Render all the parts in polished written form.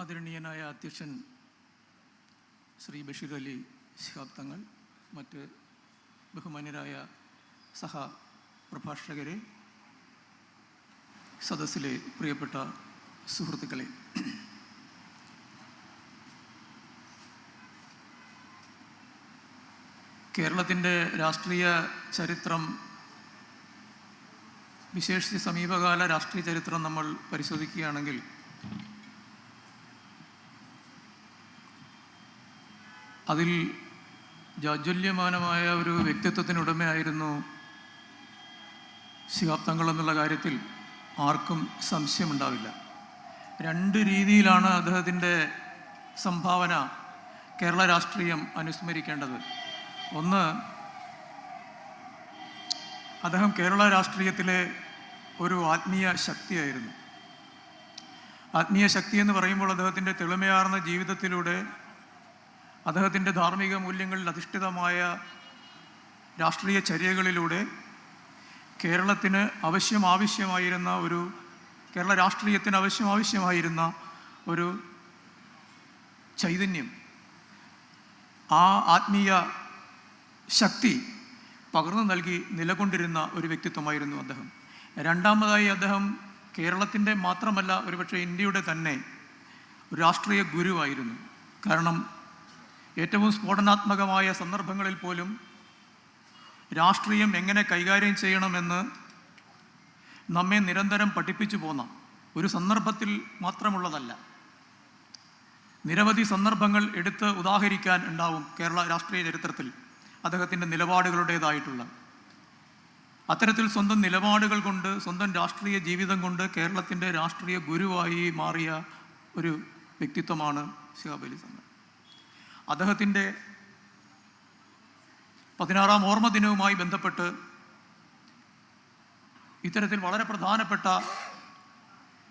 ആദരണീയനായ അധ്യക്ഷൻ ശ്രീ ബഷീർ അലി ശിഹാബ് തങ്ങൾ, മറ്റ് ബഹുമാന്യരായ പ്രഭാഷകരെ, സദസ്സിലെ പ്രിയപ്പെട്ട സുഹൃത്തുക്കളെ, കേരളത്തിൻ്റെ രാഷ്ട്രീയ ചരിത്രം, വിശേഷിച്ച് സമീപകാല രാഷ്ട്രീയ ചരിത്രം നമ്മൾ പരിശോധിക്കുകയാണെങ്കിൽ അതിൽ ജാജ്വല്യമാനമായ ഒരു വ്യക്തിത്വത്തിനുടമയായിരുന്നു ശിഹാബ് തങ്ങൾ എന്നുള്ള കാര്യത്തിൽ ആർക്കും സംശയമുണ്ടാവില്ല. രണ്ട് രീതിയിലാണ് അദ്ദേഹത്തിൻ്റെ സംഭാവന കേരള രാഷ്ട്രീയം അനുസ്മരിക്കേണ്ടത്. ഒന്ന്, അദ്ദേഹം കേരള രാഷ്ട്രീയത്തിലെ ഒരു ആത്മീയ ശക്തിയായിരുന്നു. ആത്മീയ ശക്തി എന്ന് പറയുമ്പോൾ അദ്ദേഹത്തിൻ്റെ തെളിമയാർന്ന ജീവിതത്തിലൂടെ, അദ്ദേഹത്തിൻ്റെ ധാർമ്മിക മൂല്യങ്ങളിൽ അധിഷ്ഠിതമായ രാഷ്ട്രീയ ചര്യകളിലൂടെ കേരളത്തിന് ആവശ്യമായിരുന്ന കേരള രാഷ്ട്രീയത്തിന് ആവശ്യമായിരുന്ന ഒരു ചൈതന്യം, ആ ആത്മീയ ശക്തി പകർന്നു നൽകി നിലകൊണ്ടിരുന്ന ഒരു വ്യക്തിത്വമായിരുന്നു അദ്ദേഹം. രണ്ടാമതായി, അദ്ദേഹം കേരളത്തിൻ്റെ മാത്രമല്ല, ഒരുപക്ഷെ ഇന്ത്യയുടെ തന്നെ ഒരു രാഷ്ട്രീയ ഗുരുവായിരുന്നു. കാരണം ഏറ്റവും സ്ഫോടനാത്മകമായ സന്ദർഭങ്ങളിൽ പോലും രാഷ്ട്രീയം എങ്ങനെ കൈകാര്യം ചെയ്യണമെന്ന് നമ്മെ നിരന്തരം പഠിപ്പിച്ചു പോന്ന ഒരു സന്ദർഭത്തിൽ മാത്രമുള്ളതല്ല, നിരവധി സന്ദർഭങ്ങൾ എടുത്ത് ഉദാഹരിക്കാൻ ഉണ്ടാവും കേരള രാഷ്ട്രീയ ചരിത്രത്തിൽ അദ്ദേഹത്തിൻ്റെ നിലപാടുകളുടേതായിട്ടുള്ള. അത്തരത്തിൽ സ്വന്തം നിലപാടുകൾ കൊണ്ട്, സ്വന്തം രാഷ്ട്രീയ ജീവിതം കൊണ്ട് കേരളത്തിൻ്റെ രാഷ്ട്രീയ ഗുരുവായി മാറിയ ഒരു വ്യക്തിത്വമാണ് ശിഹാബ് അലി തങ്ങൾ. അദ്ദേഹത്തിൻ്റെ 16-ാം ഓർമ്മ ദിനവുമായി ബന്ധപ്പെട്ട് ഇത്തരത്തിൽ വളരെ പ്രധാനപ്പെട്ട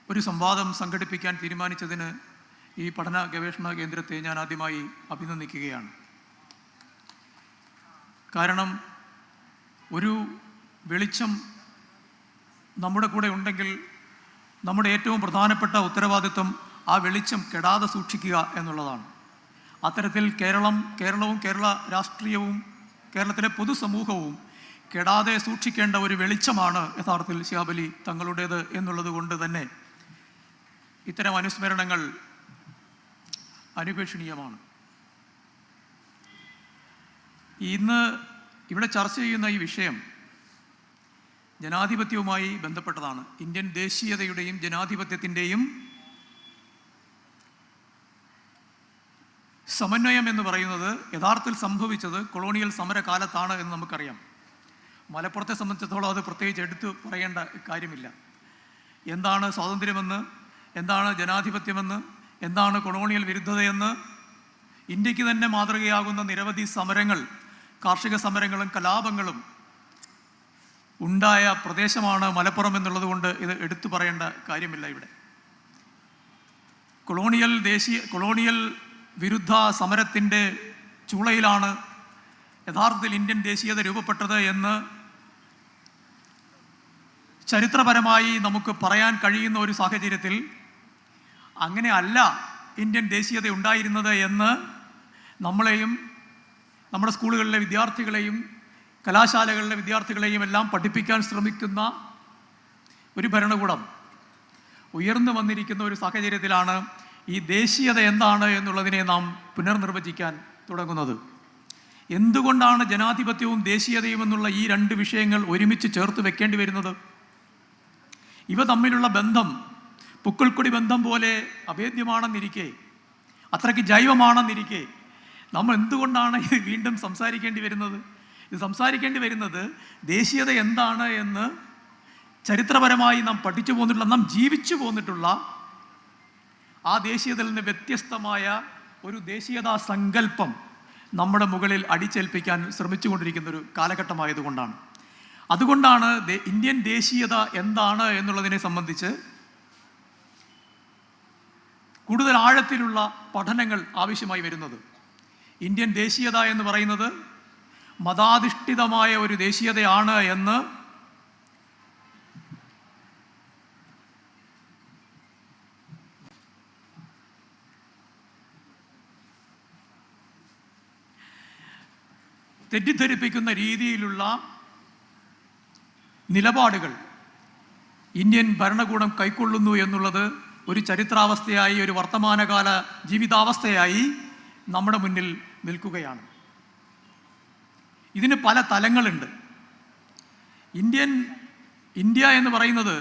ഒരു സംവാദം സംഘടിപ്പിക്കാൻ തീരുമാനിച്ചതിന് ഈ പഠന ഗവേഷണ കേന്ദ്രത്തെ ഞാൻ ആദ്യമായി അഭിനന്ദിക്കുകയാണ്. കാരണം ഒരു വെളിച്ചം നമ്മുടെ കൂടെ ഉണ്ടെങ്കിൽ നമ്മുടെ ഏറ്റവും പ്രധാനപ്പെട്ട ഉത്തരവാദിത്വം ആ വെളിച്ചം കെടാതെ സൂക്ഷിക്കുക എന്നുള്ളതാണ്. അത്തരത്തിൽ കേരളവും കേരള രാഷ്ട്രീയവും കേരളത്തിലെ പൊതുസമൂഹവും കെടാതെ സൂക്ഷിക്കേണ്ട ഒരു വെളിച്ചമാണ് യഥാർത്ഥത്തിൽ ശിഹാബ് അലി തങ്ങളുടേത് എന്നുള്ളത് കൊണ്ട് തന്നെ ഇത്തരം അനുസ്മരണങ്ങൾ അനുപേക്ഷണീയമാണ്. ഇന്ന് ഇവിടെ ചർച്ച ചെയ്യുന്ന ഈ വിഷയം ജനാധിപത്യവുമായി ബന്ധപ്പെട്ടതാണ്. ഇന്ത്യൻ ദേശീയതയുടെയും ജനാധിപത്യത്തിൻ്റെയും സമന്വയം എന്ന് പറയുന്നത് യഥാർത്ഥത്തിൽ സംഭവിച്ചത് കൊളോണിയൽ സമരകാലത്താണ് എന്ന് നമുക്കറിയാം. മലപ്പുറത്തെ സംബന്ധിച്ചിടത്തോളം അത് പ്രത്യേകിച്ച് എടുത്തു പറയേണ്ട കാര്യമില്ല. എന്താണ് സ്വാതന്ത്ര്യമെന്ന്, എന്താണ് ജനാധിപത്യമെന്ന്, എന്താണ് കൊളോണിയൽ വിരുദ്ധതയെന്ന് ഇന്ത്യക്ക് തന്നെ മാതൃകയാകുന്ന നിരവധി സമരങ്ങൾ, കാർഷിക സമരങ്ങളും കലാപങ്ങളും ഉണ്ടായ പ്രദേശമാണ് മലപ്പുറം എന്നുള്ളത് കൊണ്ട് ഇത് എടുത്തു പറയേണ്ട കാര്യമില്ല. ഇവിടെ കൊളോണിയൽ വിരുദ്ധ സമരത്തിൻ്റെ ചൂളയിലാണ് യഥാർത്ഥത്തിൽ ഇന്ത്യൻ ദേശീയത രൂപപ്പെട്ടത് എന്ന് ചരിത്രപരമായി നമുക്ക് പറയാൻ കഴിയുന്ന ഒരു സാഹചര്യത്തിൽ അങ്ങനെ അല്ല ഇന്ത്യൻ ദേശീയത ഉണ്ടായിരുന്നത് എന്ന് നമ്മളെയും നമ്മുടെ സ്കൂളുകളിലെ വിദ്യാർത്ഥികളെയും കലാശാലകളിലെ വിദ്യാർത്ഥികളെയും എല്ലാം പഠിപ്പിക്കാൻ ശ്രമിക്കുന്ന ഒരു ഭരണകൂടം ഉയർന്നു വന്നിരിക്കുന്ന ഒരു സാഹചര്യത്തിലാണ് ഈ ദേശീയത എന്താണ് എന്നുള്ളതിനെ നാം പുനർനിർവചിക്കാൻ തുടങ്ങുന്നത്. എന്തുകൊണ്ടാണ് ജനാധിപത്യവും ദേശീയതയും എന്നുള്ള ഈ രണ്ട് വിഷയങ്ങൾ ഒരുമിച്ച് ചേർത്ത് വെക്കേണ്ടി വരുന്നത്? ഇവ തമ്മിലുള്ള ബന്ധം പുക്കിൾക്കൊടി ബന്ധം പോലെ അഭേദ്യമാണെന്നിരിക്കെ, അത്രയ്ക്ക് ജൈവമാണെന്നിരിക്കെ നമ്മൾ എന്തുകൊണ്ടാണ് ഇത് വീണ്ടും സംസാരിക്കേണ്ടി വരുന്നത്? ഇത് സംസാരിക്കേണ്ടി വരുന്നത് ദേശീയത എന്താണ് എന്ന് ചരിത്രപരമായി നാം പഠിച്ചു പോന്നിട്ടുള്ള, നാം ജീവിച്ചു പോന്നിട്ടുള്ള ആ ദേശീയതയിൽ നിന്ന് വ്യത്യസ്തമായ ഒരു ദേശീയതാ സങ്കല്പം നമ്മുടെ മുകളിൽ അടിച്ചേൽപ്പിക്കാൻ ശ്രമിച്ചുകൊണ്ടിരിക്കുന്ന ഒരു കാലഘട്ടമായതുകൊണ്ടാണ്. അതുകൊണ്ടാണ് ഇന്ത്യൻ ദേശീയത എന്താണ് എന്നുള്ളതിനെ സംബന്ധിച്ച് കൂടുതൽ ആഴത്തിലുള്ള പഠനങ്ങൾ ആവശ്യമായി വരുന്നത്. ഇന്ത്യൻ ദേശീയത എന്ന് പറയുന്നത് മതാധിഷ്ഠിതമായ ഒരു ദേശീയതയാണ് എന്ന് തെറ്റിദ്ധരിപ്പിക്കുന്ന രീതിയിലുള്ള നിലപാടുകൾ ഇന്ത്യൻ ഭരണകൂടം കൈക്കൊള്ളുന്നു എന്നുള്ളത് ഒരു ചരിത്രാവസ്ഥയായി, ഒരു വർത്തമാനകാല ജീവിതാവസ്ഥയായി നമ്മുടെ മുന്നിൽ നിൽക്കുകയാണ്. ഇതിന് പല തലങ്ങളുണ്ട്. ഇന്ത്യ എന്ന് പറയുന്നത്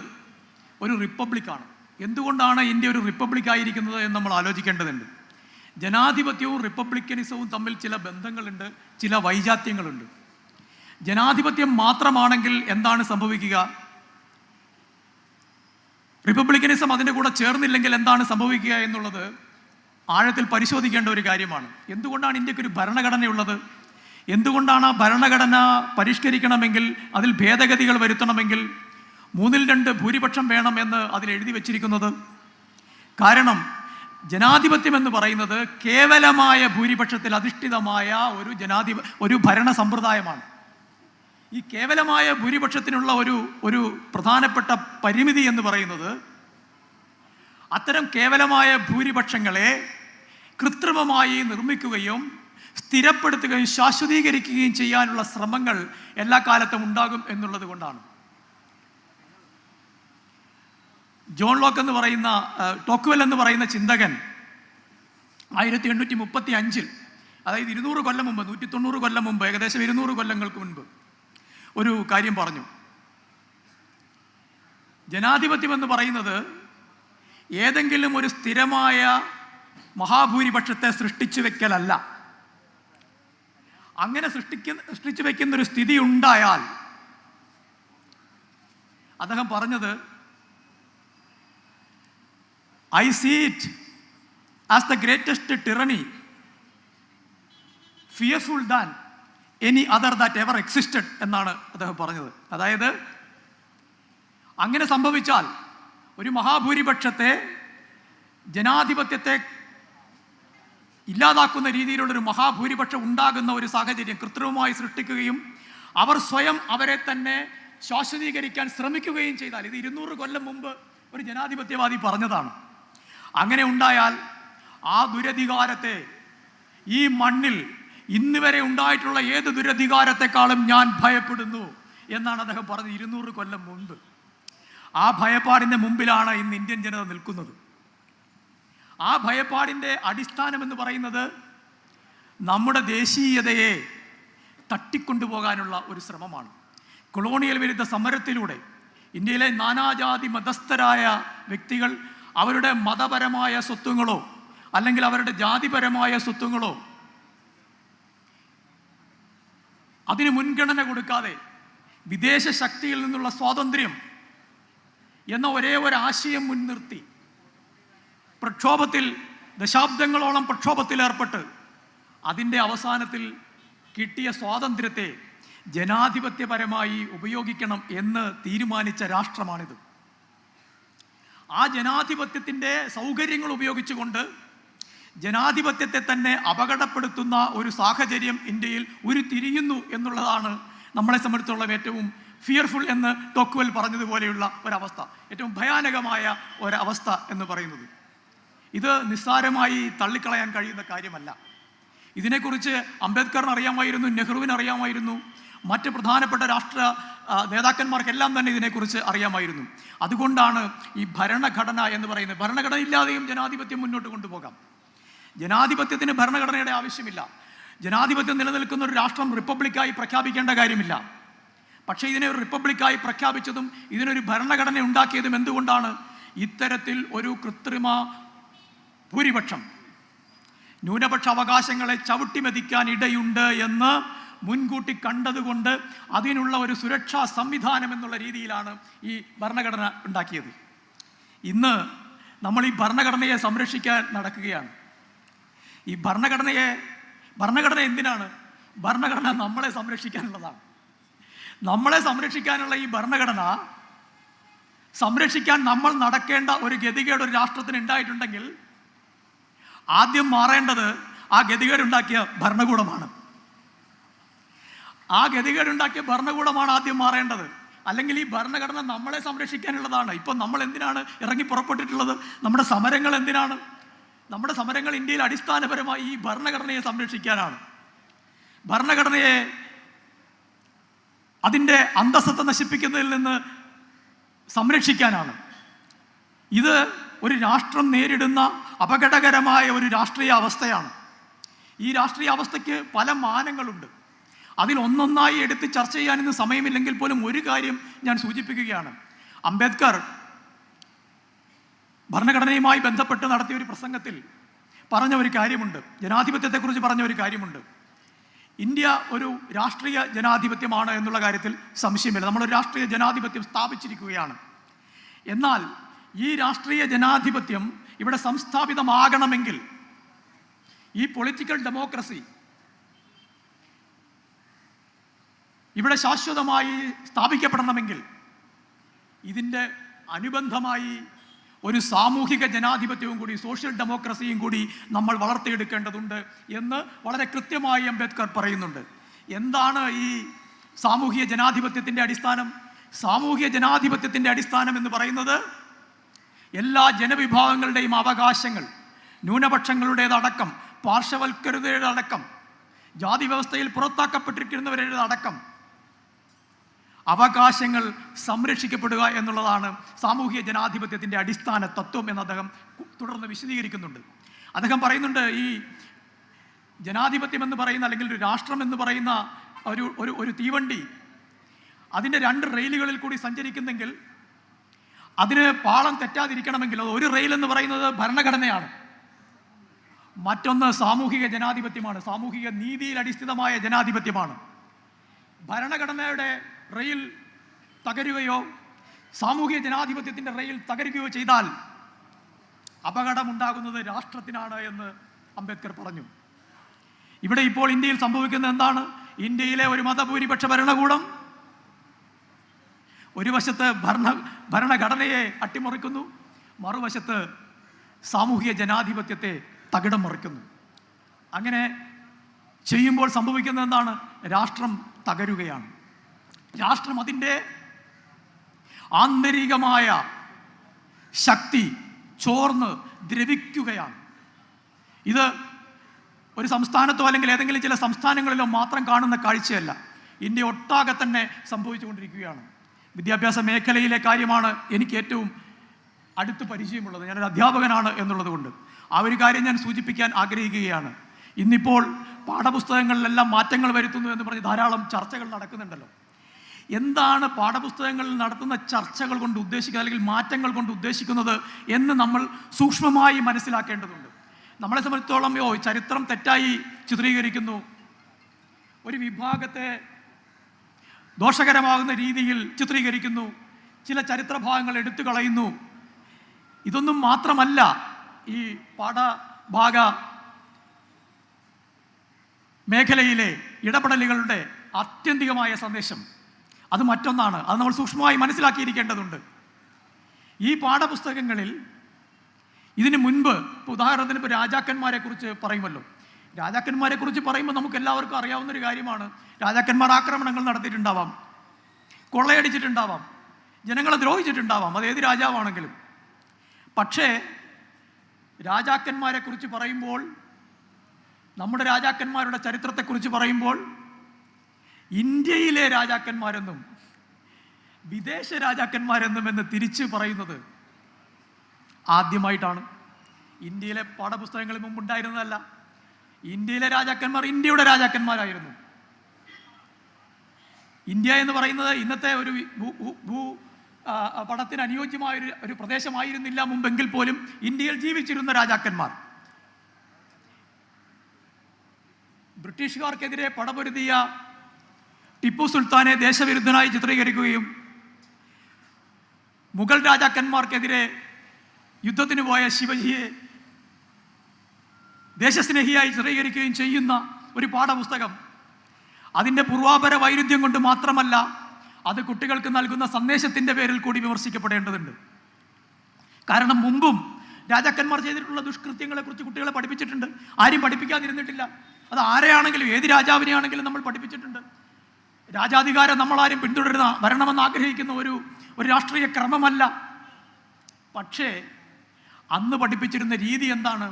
ഒരു റിപ്പബ്ലിക്കാണ്. എന്തുകൊണ്ടാണ് ഇന്ത്യ ഒരു റിപ്പബ്ലിക്കായിരിക്കുന്നത് എന്ന് നമ്മൾ ആലോചിക്കേണ്ടതുണ്ട്. ജനാധിപത്യവും റിപ്പബ്ലിക്കനിസവും തമ്മിൽ ചില ബന്ധങ്ങളുണ്ട്, ചില വൈജാത്യങ്ങളുണ്ട്. ജനാധിപത്യം മാത്രമാണെങ്കിൽ എന്താണ് സംഭവിക്കുക? റിപ്പബ്ലിക്കനിസം അതിൻ്റെ കൂടെ ചേർന്നില്ലെങ്കിൽ എന്താണ് സംഭവിക്കുക എന്നുള്ളത് ആഴത്തിൽ പരിശോധിക്കേണ്ട ഒരു കാര്യമാണ്. എന്തുകൊണ്ടാണ് ഇന്ത്യക്ക് ഒരു ഭരണഘടനയുള്ളത്? എന്തുകൊണ്ടാണ് ആ ഭരണഘടന പരിഷ്കരിക്കണമെങ്കിൽ, അതിൽ ഭേദഗതികൾ വരുത്തണമെങ്കിൽ 2/3 ഭൂരിപക്ഷം വേണമെന്ന് അതിൽ എഴുതി വച്ചിരിക്കുന്നത്? കാരണം ജനാധിപത്യം എന്ന് പറയുന്നത് കേവലമായ ഭൂരിപക്ഷത്തിൽ അധിഷ്ഠിതമായ ഒരു ഭരണ സമ്പ്രദായമാണ്. ഈ കേവലമായ ഭൂരിപക്ഷത്തിനുള്ള ഒരു പ്രധാനപ്പെട്ട പരിമിതി എന്ന് പറയുന്നത് അത്തരം കേവലമായ ഭൂരിപക്ഷങ്ങളെ കൃത്രിമമായി നിർമ്മിക്കുകയും സ്ഥിരപ്പെടുത്തുകയും ശാശ്വതീകരിക്കുകയും ചെയ്യാനുള്ള ശ്രമങ്ങൾ എല്ലാ കാലത്തും ഉണ്ടാകും എന്നുള്ളത് കൊണ്ടാണ്. ജോൺ ലോക്ക് എന്ന് പറയുന്ന ടോക്വെൽ എന്ന് പറയുന്ന ചിന്തകൻ 1835, അതായത് 200 കൊല്ലം മുമ്പ്, 190 കൊല്ലം മുമ്പ്, ഏകദേശം 200 കൊല്ലങ്ങൾക്ക് മുൻപ് ഒരു കാര്യം പറഞ്ഞു. ജനാധിപത്യം എന്ന് പറയുന്നത് ഏതെങ്കിലും ഒരു സ്ഥിരമായ മഹാഭൂരിപക്ഷത്തെ സൃഷ്ടിച്ചു വെക്കലല്ല. അങ്ങനെ സൃഷ്ടിച്ചു വെക്കുന്ന ഒരു സ്ഥിതി ഉണ്ടായാൽ, അദ്ദേഹം പറഞ്ഞത്, I see it as the greatest tyranny, fearful than any other that ever existed എന്നാണ് അദ്ദേഹം പറഞ്ഞത്. അതായത് അങ്ങനെ സംഭവിച്ചാൽ ഒരു മഹാഭൂരിപക്ഷത്തെ, ജനാധിപത്യത്തെ ഇല്ലാതാക്കുന്ന രീതിയിലുള്ളൊരു മഹാഭൂരിപക്ഷം ഉണ്ടാകുന്ന ഒരു സാഹചര്യം കൃത്രിമമായി സൃഷ്ടിക്കുകയും അവർ സ്വയം അവരെ തന്നെ ശാശ്വതീകരിക്കാൻ ശ്രമിക്കുകയും ചെയ്താൽ, ഇത് 200 കൊല്ലം മുമ്പ് ഒരു ജനാധിപത്യവാദി പറഞ്ഞതാണ്. അങ്ങനെ ഉണ്ടായാൽ ആ ദുരധികാരത്തെ, ഈ മണ്ണിൽ ഇന്ന് വരെ ഉണ്ടായിട്ടുള്ള ഏത് ദുരധികാരത്തെക്കാളും ഞാൻ ഭയപ്പെടുന്നു എന്നാണ് അദ്ദേഹം പറഞ്ഞത് 200 കൊല്ലം മുമ്പ്. ആ ഭയപ്പാടിൻ്റെ മുമ്പിലാണ് ഇന്ന് ഇന്ത്യൻ ജനത നിൽക്കുന്നത്. ആ ഭയപ്പാടിൻ്റെ അടിസ്ഥാനം എന്ന് പറയുന്നത് നമ്മുടെ ദേശീയതയെ തട്ടിക്കൊണ്ടുപോകാനുള്ള ഒരു ശ്രമമാണ്. കൊളോണിയൽ വിരുദ്ധ സമരത്തിലൂടെ ഇന്ത്യയിലെ നാനാജാതി മതസ്ഥരായ വ്യക്തികൾ അവരുടെ മതപരമായ സ്വത്വങ്ങളോ അല്ലെങ്കിൽ അവരുടെ ജാതിപരമായ സ്വത്വങ്ങളോ അതിന് മുൻഗണന കൊടുക്കാതെ വിദേശ ശക്തിയിൽ നിന്നുള്ള സ്വാതന്ത്ര്യം എന്ന ഒരേ ഒരു ആശയം മുൻനിർത്തി ദശാബ്ദങ്ങളോളം പ്രക്ഷോഭത്തിലേർപ്പെട്ട് അതിൻ്റെ അവസാനത്തിൽ കിട്ടിയ സ്വാതന്ത്ര്യത്തെ ജനാധിപത്യപരമായി ഉപയോഗിക്കണം എന്ന് തീരുമാനിച്ച രാഷ്ട്രമാണിത്. ആ ജനാധിപത്യത്തിൻ്റെ സൗകര്യങ്ങൾ ഉപയോഗിച്ചുകൊണ്ട് ജനാധിപത്യത്തെ തന്നെ അപകടപ്പെടുത്തുന്ന ഒരു സാഹചര്യം ഇന്ത്യയിൽ ഉരുത്തിരിയുന്നു എന്നുള്ളതാണ് നമ്മളെ സംബന്ധിച്ചുള്ള ഏറ്റവും ഫിയർഫുൾ എന്ന് ടോക്വെൽ പറഞ്ഞതുപോലെയുള്ള ഒരവസ്ഥ, ഏറ്റവും ഭയാനകമായ ഒരവസ്ഥ എന്ന് പറയുന്നത്. ഇത് നിസ്സാരമായി തള്ളിക്കളയാൻ കഴിയുന്ന കാര്യമല്ല. ഇതിനെക്കുറിച്ച് അംബേദ്കറിന് അറിയാമായിരുന്നു, നെഹ്റുവിന് അറിയാമായിരുന്നു, മറ്റ് പ്രധാനപ്പെട്ട രാഷ്ട്ര നേതാക്കന്മാർക്കെല്ലാം തന്നെ ഇതിനെക്കുറിച്ച് അറിയാമായിരുന്നു. അതുകൊണ്ടാണ് ഈ ഭരണഘടന എന്ന് പറയുന്നത്. ഭരണഘടന ഇല്ലാതെയും ജനാധിപത്യം മുന്നോട്ട് കൊണ്ടുപോകാം. ജനാധിപത്യത്തിന് ഭരണഘടനയുടെ ആവശ്യമില്ല. ജനാധിപത്യം നിലനിൽക്കുന്ന ഒരു രാഷ്ട്രം റിപ്പബ്ലിക്കായി പ്രഖ്യാപിക്കേണ്ട കാര്യമില്ല. പക്ഷേ ഇതിനെ ഒരു റിപ്പബ്ലിക്കായി പ്രഖ്യാപിച്ചതും ഇതിനൊരു ഭരണഘടന ഉണ്ടാക്കിയതും എന്തുകൊണ്ടാണ്? ഇത്തരത്തിൽ ഒരു കൃത്രിമ ഭൂരിപക്ഷം ന്യൂനപക്ഷ അവകാശങ്ങളെ ചവിട്ടിമെതിക്കാൻ ഇടയുണ്ട് എന്ന് മുൻകൂട്ടി കണ്ടതുകൊണ്ട് അതിനുള്ള ഒരു സുരക്ഷാ സംവിധാനം എന്നുള്ള രീതിയിലാണ് ഈ ഭരണഘടന ഉണ്ടാക്കിയത്. ഇന്ന് നമ്മൾ ഈ ഭരണഘടനയെ സംരക്ഷിക്കാൻ നടക്കുകയാണ്. ഈ ഭരണഘടന എന്തിനാണ്? ഭരണഘടന നമ്മളെ സംരക്ഷിക്കാനുള്ളതാണ്. നമ്മളെ സംരക്ഷിക്കാനുള്ള ഈ ഭരണഘടന സംരക്ഷിക്കാൻ നമ്മൾ നടക്കേണ്ട ഒരു ഗതികേട് ഒരു രാഷ്ട്രത്തിന് ഉണ്ടായിട്ടുണ്ടെങ്കിൽ ആദ്യം മാറേണ്ടത് ആ ഗതികേടുണ്ടാക്കിയ ഭരണകൂടമാണ്. ആ ഗതികേടുണ്ടാക്കിയ ഭരണകൂടമാണ് ആദ്യം മാറേണ്ടത്. അല്ലെങ്കിൽ ഈ ഭരണഘടന നമ്മളെ സംരക്ഷിക്കാനുള്ളതാണ്. ഇപ്പം നമ്മൾ എന്തിനാണ് ഇറങ്ങി പുറപ്പെട്ടിട്ടുള്ളത്? നമ്മുടെ സമരങ്ങൾ എന്തിനാണ്? നമ്മുടെ സമരങ്ങൾ ഇന്ത്യയിൽ അടിസ്ഥാനപരമായി ഈ ഭരണഘടനയെ സംരക്ഷിക്കാനാണ്. ഭരണഘടനയെ അതിൻ്റെ അന്തസ്സത്തെ നശിപ്പിക്കുന്നതിൽ നിന്ന് സംരക്ഷിക്കാനാണ്. ഇത് ഒരു രാഷ്ട്രം നേരിടുന്ന അപകടകരമായ ഒരു രാഷ്ട്രീയ അവസ്ഥയാണ്. ഈ രാഷ്ട്രീയ അവസ്ഥയ്ക്ക് പല മാനങ്ങളുണ്ട്. അതിൽ ഒന്നൊന്നായി എടുത്ത് ചർച്ച ചെയ്യാൻ ഇന്ന് സമയമില്ലെങ്കിൽ പോലും ഒരു കാര്യം ഞാൻ സൂചിപ്പിക്കുകയാണ്. അംബേദ്കർ ഭരണഘടനയുമായി ബന്ധപ്പെട്ട് നടത്തിയ ഒരു പ്രസംഗത്തിൽ പറഞ്ഞ ഒരു കാര്യമുണ്ട്, ജനാധിപത്യത്തെക്കുറിച്ച് പറഞ്ഞ ഒരു കാര്യമുണ്ട്. ഇന്ത്യ ഒരു രാഷ്ട്രീയ ജനാധിപത്യമാണ് എന്നുള്ള കാര്യത്തിൽ സംശയമില്ല. നമ്മളൊരു രാഷ്ട്രീയ ജനാധിപത്യം സ്ഥാപിച്ചിരിക്കുകയാണ്. എന്നാൽ ഈ രാഷ്ട്രീയ ജനാധിപത്യം ഇവിടെ സംസ്ഥാപിതമാകണമെങ്കിൽ, ഈ പൊളിറ്റിക്കൽ ഡെമോക്രസി ഇവിടെ ശാശ്വതമായി സ്ഥാപിക്കപ്പെടണമെങ്കിൽ ഇതിൻ്റെ അനുബന്ധമായി ഒരു സാമൂഹിക ജനാധിപത്യവും കൂടി, സോഷ്യൽ ഡെമോക്രസിയും കൂടി നമ്മൾ വളർത്തിയെടുക്കേണ്ടതുണ്ട് എന്ന് വളരെ കൃത്യമായി അംബേദ്കർ പറയുന്നുണ്ട്. എന്താണ് ഈ സാമൂഹിക ജനാധിപത്യത്തിൻ്റെ അടിസ്ഥാനം? സാമൂഹിക ജനാധിപത്യത്തിൻ്റെ അടിസ്ഥാനം എന്ന് പറയുന്നത് എല്ലാ ജനവിഭാഗങ്ങളുടെയും അവകാശങ്ങൾ, ന്യൂനപക്ഷങ്ങളുടേതടക്കം, പാർശ്വവൽക്കരുതയുടേതടക്കം, ജാതി വ്യവസ്ഥയിൽ പുറത്താക്കപ്പെട്ടിരിക്കുന്നവരുടേതടക്കം അവകാശങ്ങൾ സംരക്ഷിക്കപ്പെടുക എന്നുള്ളതാണ് സാമൂഹിക ജനാധിപത്യത്തിൻ്റെ അടിസ്ഥാന തത്വം എന്ന് അദ്ദേഹം തുടർന്ന് വിശദീകരിക്കുന്നുണ്ട്. അദ്ദേഹം പറയുന്നുണ്ട്, ഈ ജനാധിപത്യം എന്ന് പറയുന്ന, അല്ലെങ്കിൽ ഒരു രാഷ്ട്രം എന്ന് പറയുന്ന ഒരു തീവണ്ടി അതിൻ്റെ 2 റെയിലുകളിൽ കൂടി സഞ്ചരിക്കുന്നെങ്കിൽ അതിന് പാളം തെറ്റാതിരിക്കണമെങ്കിൽ ഒരു റെയിൽ എന്ന് പറയുന്നത് ഭരണഘടനയാണ്, മറ്റൊന്ന് സാമൂഹിക ജനാധിപത്യമാണ്, സാമൂഹിക നീതിയിൽ അടിസ്ഥിതമായ ജനാധിപത്യമാണ്. ഭരണഘടനയുടെ റെയിൽ തകരുകയോ സാമൂഹിക ജനാധിപത്യത്തിൻ്റെ റെയിൽ തകരുകയോ ചെയ്താൽ അപകടമുണ്ടാകുന്നത് രാഷ്ട്രത്തിനാണ് എന്ന് അംബേദ്കർ പറഞ്ഞു. ഇവിടെ ഇപ്പോൾ ഇന്ത്യയിൽ സംഭവിക്കുന്നത് എന്താണ്? ഇന്ത്യയിലെ ഒരു മതഭൂരിപക്ഷ ഭരണകൂടം ഒരു വശത്ത് ഭരണഘടനയെ അട്ടിമറിക്കുന്നു, മറുവശത്ത് സാമൂഹിക ജനാധിപത്യത്തെ തകിടം മറിക്കുന്നു. അങ്ങനെ ചെയ്യുമ്പോൾ സംഭവിക്കുന്നത് എന്താണ്? രാഷ്ട്രം തകരുകയാണ്. രാഷ്ട്രം അതിൻ്റെ ആന്തരികമായ ശക്തി ചോർന്ന് ദ്രവിക്കുകയാണ്. ഇത് ഒരു സംസ്ഥാനത്തോ അല്ലെങ്കിൽ ഏതെങ്കിലും ചില സംസ്ഥാനങ്ങളിലോ മാത്രം കാണുന്ന കാഴ്ചയല്ല, ഇന്ത്യ ഒട്ടാകെ തന്നെ സംഭവിച്ചുകൊണ്ടിരിക്കുകയാണ്. വിദ്യാഭ്യാസ മേഖലയിലെ കാര്യമാണ് എനിക്ക് ഏറ്റവും അടുത്ത് പരിചയമുള്ളത്. ഞാനൊരു അധ്യാപകനാണ് എന്നുള്ളത് കൊണ്ട് ആ ഒരു കാര്യം ഞാൻ സൂചിപ്പിക്കാൻ ആഗ്രഹിക്കുകയാണ്. ഇന്നിപ്പോൾ പാഠപുസ്തകങ്ങളിലെല്ലാം മാറ്റങ്ങൾ വരുത്തുന്നു എന്ന് പറഞ്ഞ് ധാരാളം ചർച്ചകൾ നടക്കുന്നുണ്ടല്ലോ. എന്താണ് പാഠപുസ്തകങ്ങളിൽ നടത്തുന്ന ചർച്ചകൾ കൊണ്ട് ഉദ്ദേശിക്കുന്നത്, അല്ലെങ്കിൽ മാറ്റങ്ങൾ കൊണ്ട് ഉദ്ദേശിക്കുന്നത് എന്ന് നമ്മൾ സൂക്ഷ്മമായി മനസ്സിലാക്കേണ്ടതുണ്ട്. നമ്മളെ സംബന്ധിച്ചിടത്തോളം ചരിത്രം തെറ്റായി ചിത്രീകരിക്കുന്നു, ഒരു വിഭാഗത്തെ ദോഷകരമാകുന്ന രീതിയിൽ ചിത്രീകരിക്കുന്നു, ചില ചരിത്രഭാഗങ്ങൾ എടുത്തു കളയുന്നു. ഇതൊന്നും മാത്രമല്ല ഈ പാഠഭാഗ മേഖലയിലെ ഇടപെടലുകളുടെ ആത്യന്തികമായ സന്ദേശം. അത് മറ്റൊന്നാണ്, അത് നമ്മൾ സൂക്ഷ്മമായി മനസ്സിലാക്കിയിരിക്കേണ്ടതുണ്ട്. ഈ പാഠപുസ്തകങ്ങളിൽ ഇതിനു മുൻപ്, ഉദാഹരണത്തിന് ഇപ്പോൾ രാജാക്കന്മാരെ കുറിച്ച് പറയുമല്ലോ, രാജാക്കന്മാരെ കുറിച്ച് പറയുമ്പോൾ നമുക്ക് എല്ലാവർക്കും അറിയാവുന്നൊരു കാര്യമാണ്, രാജാക്കന്മാർ ആക്രമണങ്ങൾ നടത്തിയിട്ടുണ്ടാവാം, കൊള്ളയടിച്ചിട്ടുണ്ടാവാം, ജനങ്ങളെ ദ്രോഹിച്ചിട്ടുണ്ടാവാം, അത് ഏത് രാജാവാണെങ്കിലും. പക്ഷേ രാജാക്കന്മാരെ കുറിച്ച് പറയുമ്പോൾ, നമ്മുടെ രാജാക്കന്മാരുടെ ചരിത്രത്തെക്കുറിച്ച് പറയുമ്പോൾ, ഇന്ത്യയിലെ രാജാക്കന്മാരെന്നും വിദേശ രാജാക്കന്മാരെന്നും എന്ന് തിരിച്ച് പറയുന്നത് ആദ്യമായിട്ടാണ്. ഇന്ത്യയിലെ പാഠപുസ്തകങ്ങളിൽ മുമ്പുണ്ടായിരുന്നതല്ല. ഇന്ത്യയിലെ രാജാക്കന്മാർ ഇന്ത്യയുടെ രാജാക്കന്മാരായിരുന്നു. ഇന്ത്യ എന്ന് പറയുന്നത് ഇന്നത്തെ ഒരു പടത്തിന് അനുയോജ്യമായ ഒരു പ്രദേശമായിരുന്നില്ല മുമ്പെങ്കിൽ പോലും ഇന്ത്യയിൽ ജീവിച്ചിരുന്ന രാജാക്കന്മാർ. ബ്രിട്ടീഷുകാർക്കെതിരെ പടപൊരുതിയ ടിപ്പു സുൽത്താനെ ദേശവിരുദ്ധനായി ചിത്രീകരിക്കുകയും മുഗൾ രാജാക്കന്മാർക്കെതിരെ യുദ്ധത്തിന് പോയ ശിവജിയെ ദേശസ്നേഹിയായി ചിത്രീകരിക്കുകയും ചെയ്യുന്ന ഒരു പാഠപുസ്തകം, അതിൻ്റെ പൂർവാപര വൈരുദ്ധ്യം കൊണ്ട് മാത്രമല്ല, അത് കുട്ടികൾക്ക് നൽകുന്ന സന്ദേശത്തിൻ്റെ പേരിൽ കൂടി വിമർശിക്കപ്പെടേണ്ടതുണ്ട്. കാരണം മുമ്പും രാജാക്കന്മാർ ചെയ്തിട്ടുള്ള ദുഷ്കൃത്യങ്ങളെക്കുറിച്ച് കുട്ടികളെ പഠിപ്പിച്ചിട്ടുണ്ട്. ആരും പഠിപ്പിക്കാതിരുന്നിട്ടില്ല. അത് ആരെയാണെങ്കിലും, ഏത് രാജാവിനെയാണെങ്കിലും നമ്മൾ പഠിപ്പിച്ചിട്ടുണ്ട്. രാജാധികാരം നമ്മളാരും പിന്തുടരുന്ന, വരണമെന്ന് ആഗ്രഹിക്കുന്ന ഒരു രാഷ്ട്രീയ ക്രമമല്ല. പക്ഷേ അന്ന് പഠിപ്പിച്ചിരുന്ന രീതി എന്താണ്?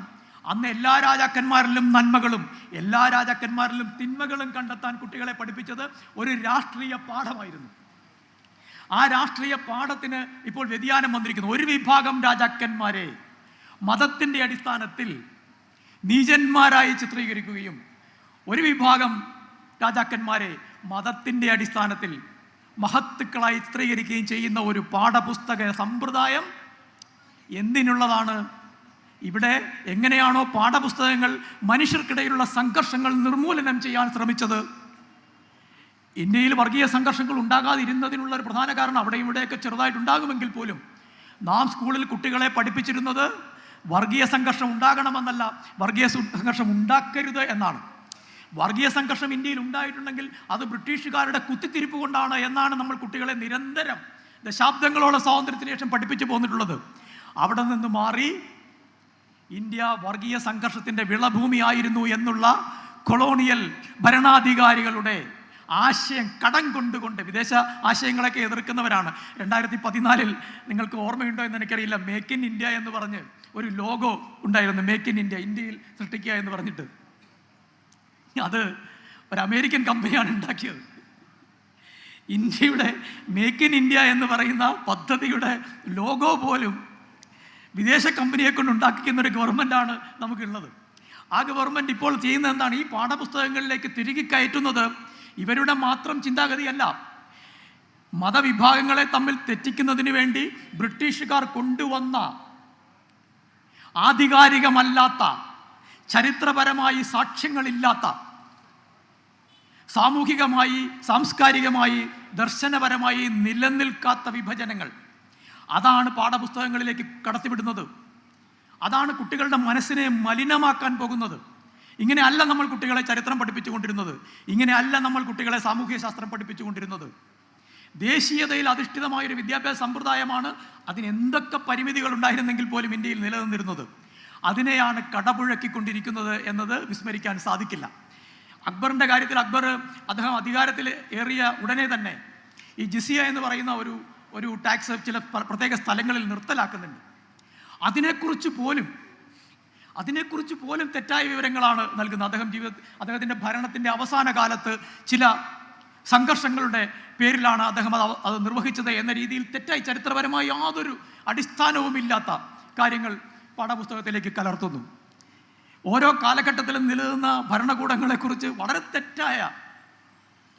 അന്ന് എല്ലാ രാജാക്കന്മാരിലും നന്മകളും എല്ലാ രാജാക്കന്മാരിലും തിന്മകളും കണ്ടെത്താൻ കുട്ടികളെ പഠിപ്പിച്ചത് ഒരു രാഷ്ട്രീയ പാഠമായിരുന്നു. ആ രാഷ്ട്രീയ പാഠത്തിന് ഇപ്പോൾ വ്യതിയാനം വന്നിരിക്കുന്നു. ഒരു വിഭാഗം രാജാക്കന്മാരെ മതത്തിൻ്റെ അടിസ്ഥാനത്തിൽ നീചന്മാരായി ചിത്രീകരിക്കുകയും ഒരു വിഭാഗം രാജാക്കന്മാരെ മതത്തിൻ്റെ അടിസ്ഥാനത്തിൽ മഹത്തുക്കളായി ചിത്രീകരിക്കുകയും ചെയ്യുന്ന ഒരു പാഠപുസ്തക സമ്പ്രദായം എന്തിനുള്ളതാണ്? ഇവിടെ എങ്ങനെയാണോ പാഠപുസ്തകങ്ങൾ മനുഷ്യർക്കിടയിലുള്ള സംഘർഷങ്ങൾ നിർമൂലനം ചെയ്യാൻ ശ്രമിച്ചത്, ഇന്ത്യയിൽ വർഗീയ സംഘർഷങ്ങൾ ഉണ്ടാകാതിരുന്നതിനുള്ള ഒരു പ്രധാന കാരണം അവിടെ ഇവിടെയൊക്കെ ചെറുതായിട്ടുണ്ടാകുമെങ്കിൽ പോലും നാം സ്കൂളിൽ കുട്ടികളെ പഠിപ്പിച്ചിരുന്നത് വർഗീയ സംഘർഷം ഉണ്ടാകണമെന്നല്ല, വർഗീയ സംഘർഷം ഉണ്ടാക്കരുത് എന്നാണ്. വർഗീയ സംഘർഷം ഇന്ത്യയിൽ ഉണ്ടായിട്ടുണ്ടെങ്കിൽ അത് ബ്രിട്ടീഷുകാരുടെ കുത്തിത്തിരിപ്പ് കൊണ്ടാണ് എന്നാണ് നമ്മൾ കുട്ടികളെ നിരന്തരം ദശാബ്ദങ്ങളോളം സ്വാതന്ത്ര്യത്തിന് ശേഷം പഠിപ്പിച്ചു പോന്നിട്ടുള്ളത്. അവിടെ നിന്ന് മാറി ഇന്ത്യ വർഗീയ സംഘർഷത്തിൻ്റെ വിളഭൂമിയായിരുന്നു എന്നുള്ള കൊളോണിയൽ ഭരണാധികാരികളുടെ ആശയം കടം കൊണ്ടുകൊണ്ട് വിദേശ ആശയങ്ങളൊക്കെ എതിർക്കുന്നവരാണ്. 2014 നിങ്ങൾക്ക് ഓർമ്മയുണ്ടോ എന്ന് എനിക്കറിയില്ല, മേക്ക് ഇൻ ഇന്ത്യ എന്ന് പറഞ്ഞ് ഒരു ലോഗോ ഉണ്ടായിരുന്നു. മേക്ക് ഇൻ ഇന്ത്യ, ഇന്ത്യയിൽ സൃഷ്ടിക്കുക എന്ന് പറഞ്ഞിട്ട്. അത് ഒരു അമേരിക്കൻ കമ്പനിയാണ് ഉണ്ടാക്കിയത്. ഇന്ത്യയുടെ മേക്ക് ഇൻ ഇന്ത്യ എന്ന് പറയുന്ന പദ്ധതിയുടെ ലോഗോ പോലും വിദേശ കമ്പനിയെ കൊണ്ട് ഉണ്ടാക്കിക്കുന്ന ഒരു ഗവൺമെൻറ്റാണ് നമുക്കുള്ളത്. ആ ഗവൺമെൻറ് ഇപ്പോൾ ചെയ്യുന്നത് എന്താണ്? ഈ പാഠപുസ്തകങ്ങളിലേക്ക് തിരികെ കയറ്റുന്നത് ഇവരുടെ മാത്രം ചിന്താഗതിയല്ല, മതവിഭാഗങ്ങളെ തമ്മിൽ തെറ്റിക്കുന്നതിന് വേണ്ടി ബ്രിട്ടീഷുകാർ കൊണ്ടുവന്ന ആധികാരികമല്ലാത്ത, ചരിത്രപരമായി സാക്ഷ്യങ്ങളില്ലാത്ത, സാമൂഹികമായി സാംസ്കാരികമായി ദർശനപരമായി നിലനിൽക്കാത്ത വിഭജനങ്ങൾ, അതാണ് പാഠപുസ്തകങ്ങളിലേക്ക് കടത്തിവിടുന്നത്. അതാണ് കുട്ടികളുടെ മനസ്സിനെ മലിനമാക്കാൻ പോകുന്നത്. ഇങ്ങനെ അല്ല നമ്മൾ കുട്ടികളെ ചരിത്രം പഠിപ്പിച്ചുകൊണ്ടിരുന്നത്, ഇങ്ങനെ അല്ല നമ്മൾ കുട്ടികളെ സാമൂഹ്യ ശാസ്ത്രം പഠിപ്പിച്ചുകൊണ്ടിരുന്നത്. ദേശീയതയിൽ അധിഷ്ഠിതമായൊരു വിദ്യാഭ്യാസ സമ്പ്രദായമാണ് അതിന് എന്തൊക്കെ പരിമിതികൾ ഉണ്ടായിരുന്നെങ്കിൽ പോലും ഇന്ത്യയിൽ നിലനിന്നിരുന്നത്. അതിനെയാണ് കടപുഴക്കിക്കൊണ്ടിരിക്കുന്നത് എന്നത് വിസ്മരിക്കാൻ സാധിക്കില്ല. അക്ബറിൻ്റെ കാര്യത്തിൽ അദ്ദേഹം അധികാരത്തിൽ ഏറിയ ഉടനെ തന്നെ ഈ ജിസിയ എന്ന് പറയുന്ന ഒരു ടാക്സ് ചില പ്രത്യേക സ്ഥലങ്ങളിൽ നിർത്തലാക്കുന്നുണ്ട്. അതിനെക്കുറിച്ച് പോലും തെറ്റായ വിവരങ്ങളാണ് നൽകുന്നത്. അദ്ദേഹത്തിൻ്റെ ഭരണത്തിൻ്റെ അവസാന കാലത്ത് ചില സംഘർഷങ്ങളുടെ പേരിലാണ് അദ്ദേഹം അത് നിർവഹിച്ചത് എന്ന രീതിയിൽ തെറ്റായി, ചരിത്രപരമായി യാതൊരു അടിസ്ഥാനവുമില്ലാത്ത കാര്യങ്ങൾ പാഠപുസ്തകത്തിലേക്ക് കലർത്തുന്നു. ഓരോ കാലഘട്ടത്തിലും നിലനിന്ന ഭരണകൂടങ്ങളെക്കുറിച്ച് വളരെ തെറ്റായ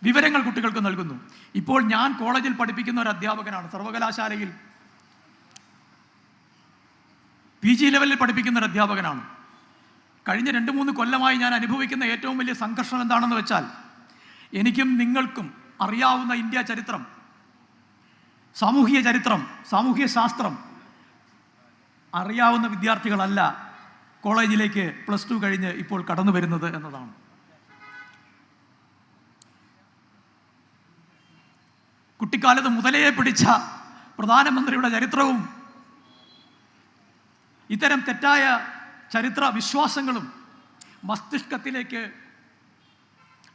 വിവരങ്ങൾ കുട്ടികൾക്ക് നൽകുന്നു. ഇപ്പോൾ ഞാൻ കോളേജിൽ പഠിപ്പിക്കുന്ന ഒരു അധ്യാപകനാണ്, സർവകലാശാലയിൽ PG ലെവലിൽ പഠിപ്പിക്കുന്ന ഒരു അധ്യാപകനാണ്. കഴിഞ്ഞ 2-3 കൊല്ലമായി ഞാൻ അനുഭവിക്കുന്ന ഏറ്റവും വലിയ സംഘർഷം എന്താണെന്ന് വെച്ചാൽ, എനിക്കും നിങ്ങൾക്കും അറിയാവുന്ന ഇന്ത്യ ചരിത്രം, സാമൂഹിക ചരിത്രം, സാമൂഹ്യ ശാസ്ത്രം അറിയാവുന്ന വിദ്യാർത്ഥികളല്ല കോളേജിലേക്ക് +2 കഴിഞ്ഞ് ഇപ്പോൾ കടന്നു വരുന്നത് എന്നതാണ്. കുട്ടിക്കാലത്ത് മുതലേ പിടിച്ച പ്രധാനമന്ത്രിയുടെ ചരിത്രവും ഇത്തരം തെറ്റായ ചരിത്ര വിശ്വാസങ്ങളും മസ്തിഷ്കത്തിലേക്ക്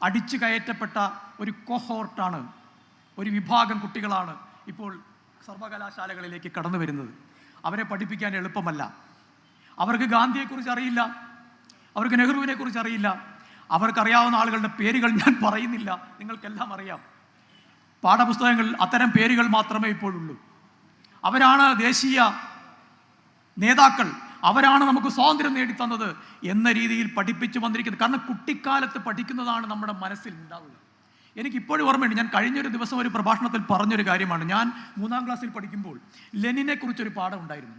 അടിച്ചു കയറ്റപ്പെട്ട ഒരു കോഹോർട്ടാണ്, ഒരു വിഭാഗം കുട്ടികളാണ് ഇപ്പോൾ സർവകലാശാലകളിലേക്ക് കടന്നു വരുന്നത്. അവരെ പഠിപ്പിക്കാൻ എളുപ്പമല്ല. അവർക്ക് ഗാന്ധിയെക്കുറിച്ച് അറിയില്ല, അവർക്ക് നെഹ്റുവിനെ കുറിച്ച് അറിയില്ല, അവർക്കറിയാവുന്ന ആളുകളുടെ പേരുകൾ ഞാൻ പറയുന്നില്ല, നിങ്ങൾക്കെല്ലാം അറിയാം. പാഠപുസ്തകങ്ങളിൽ അത്തരം പേരുകൾ മാത്രമേ ഇപ്പോഴുള്ളൂ. അവരാണ് ദേശീയ നേതാക്കൾ, അവരാണ് നമുക്ക് സ്വാതന്ത്ര്യം നേടിത്തന്നത് എന്ന രീതിയിൽ പഠിപ്പിച്ചു വന്നിരിക്കുന്നത്. കാരണം കുട്ടിക്കാലത്ത് പഠിക്കുന്നതാണ് നമ്മുടെ മനസ്സിൽ ഉണ്ടാവുക. എനിക്കിപ്പോഴും ഓർമ്മയുണ്ട്, ഞാൻ കഴിഞ്ഞൊരു ദിവസം ഒരു പ്രഭാഷണത്തിൽ പറഞ്ഞൊരു കാര്യമാണ്. ഞാൻ 3ാം ക്ലാസ്സിൽ പഠിക്കുമ്പോൾ ലെനിനെ കുറിച്ചൊരു പാഠം ഉണ്ടായിരുന്നു.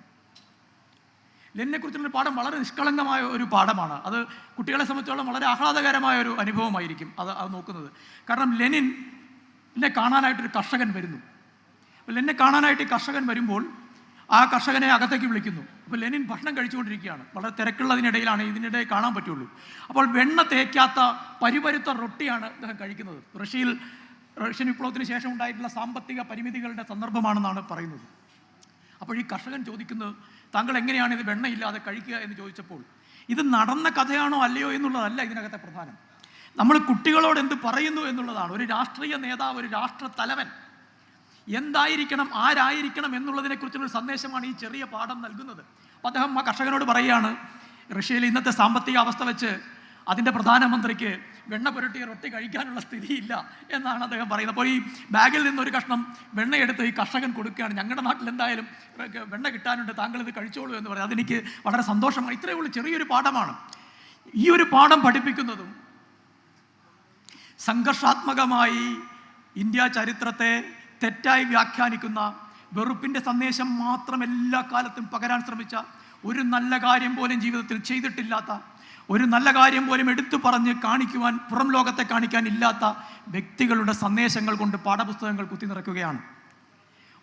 ലെനിനെ കുറിച്ചുള്ള പാഠം വളരെ നിഷ്കളങ്കമായ ഒരു പാഠമാണ്. അത് കുട്ടികളെ സംബന്ധിച്ചോളം വളരെ ആഹ്ലാദകരമായ ഒരു അനുഭവമായിരിക്കും അത് നോക്കുന്നത്. കാരണം ലെനിനെ കാണാനായിട്ടൊരു കർഷകൻ വരുന്നു. അപ്പോൾ ലെനിനെ കാണാനായിട്ട് ഈ കർഷകൻ വരുമ്പോൾ ആ കർഷകനെ അകത്തേക്ക് വിളിക്കുന്നു. അപ്പോൾ ലെനിൻ ഭക്ഷണം കഴിച്ചുകൊണ്ടിരിക്കുകയാണ്. വളരെ തിരക്കുള്ളതിനിടയിലാണ് ഇതിനിടെ കാണാൻ പറ്റുള്ളൂ. അപ്പോൾ വെണ്ണ തേക്കാത്ത പരുപരുത്ത റൊട്ടിയാണ് അദ്ദേഹം കഴിക്കുന്നത്. റഷ്യൻ വിപ്ലവത്തിന് ശേഷം ഉണ്ടായിട്ടുള്ള സാമ്പത്തിക പരിമിതികളുടെ സന്ദർഭമാണെന്നാണ് പറയുന്നത്. അപ്പോൾ ഈ കർഷകൻ ചോദിക്കുന്നത്, താങ്കൾ എങ്ങനെയാണ് ഇത് വെണ്ണയില്ലാതെ കഴിക്കുക എന്ന് ചോദിച്ചപ്പോൾ, ഇത് നടന്ന കഥയാണോ അല്ലയോ എന്നുള്ളതല്ല ഇതിനകത്തെ പ്രധാനം. നമ്മൾ കുട്ടികളോട് എന്ത് പറയുന്നു എന്നുള്ളതാണ്. ഒരു രാഷ്ട്രീയ നേതാവ്, ഒരു രാഷ്ട്ര തലവൻ എന്തായിരിക്കണം, ആരായിരിക്കണം എന്നുള്ളതിനെക്കുറിച്ചുള്ള സന്ദേശമാണ് ഈ ചെറിയ പാഠം നൽകുന്നത്. അപ്പം അദ്ദേഹം ആ കർഷകനോട് പറയുകയാണ്, റഷ്യയിലെ ഇന്നത്തെ സാമ്പത്തിക അവസ്ഥ വെച്ച് അതിൻ്റെ പ്രധാനമന്ത്രിക്ക് വെണ്ണ പുരട്ടിയ റൊട്ടി കഴിക്കാനുള്ള സ്ഥിതിയില്ല എന്നാണ് അദ്ദേഹം പറയുന്നത്. അപ്പോൾ ഈ ബാഗിൽ നിന്നൊരു കഷ്ണം വെണ്ണയെടുത്ത് ഈ കർഷകൻ കൊടുക്കുകയാണ്. ഞങ്ങളുടെ നാട്ടിൽ എന്തായാലും വെണ്ണ കിട്ടാനുണ്ട്, താങ്കൾ ഇത് കഴിച്ചോളൂ എന്ന് പറയും. അതെനിക്ക് വളരെ സന്തോഷമാണ്. ഇത്രയേ ഉള്ളൂ, ചെറിയൊരു പാഠമാണ്. ഈ ഒരു പാഠം പഠിപ്പിക്കുന്നതും സംഘർഷാത്മകമായി ഇന്ത്യ ചരിത്രത്തെ തെറ്റായി വ്യാഖ്യാനിക്കുന്ന, വെറുപ്പിൻ്റെ സന്ദേശം മാത്രം എല്ലാ കാലത്തും പകരാൻ ശ്രമിച്ച, ഒരു നല്ല കാര്യം പോലും ജീവിതത്തിൽ ചെയ്തിട്ടില്ലാത്ത, ഒരു നല്ല കാര്യം പോലും എടുത്തു പറഞ്ഞ് കാണിക്കുവാൻ, പുറം ലോകത്തെ കാണിക്കാൻ ഇല്ലാത്ത വ്യക്തികളുടെ സന്ദേശങ്ങൾ കൊണ്ട് പാഠപുസ്തകങ്ങൾ കുത്തി നിറയ്ക്കുകയാണ്.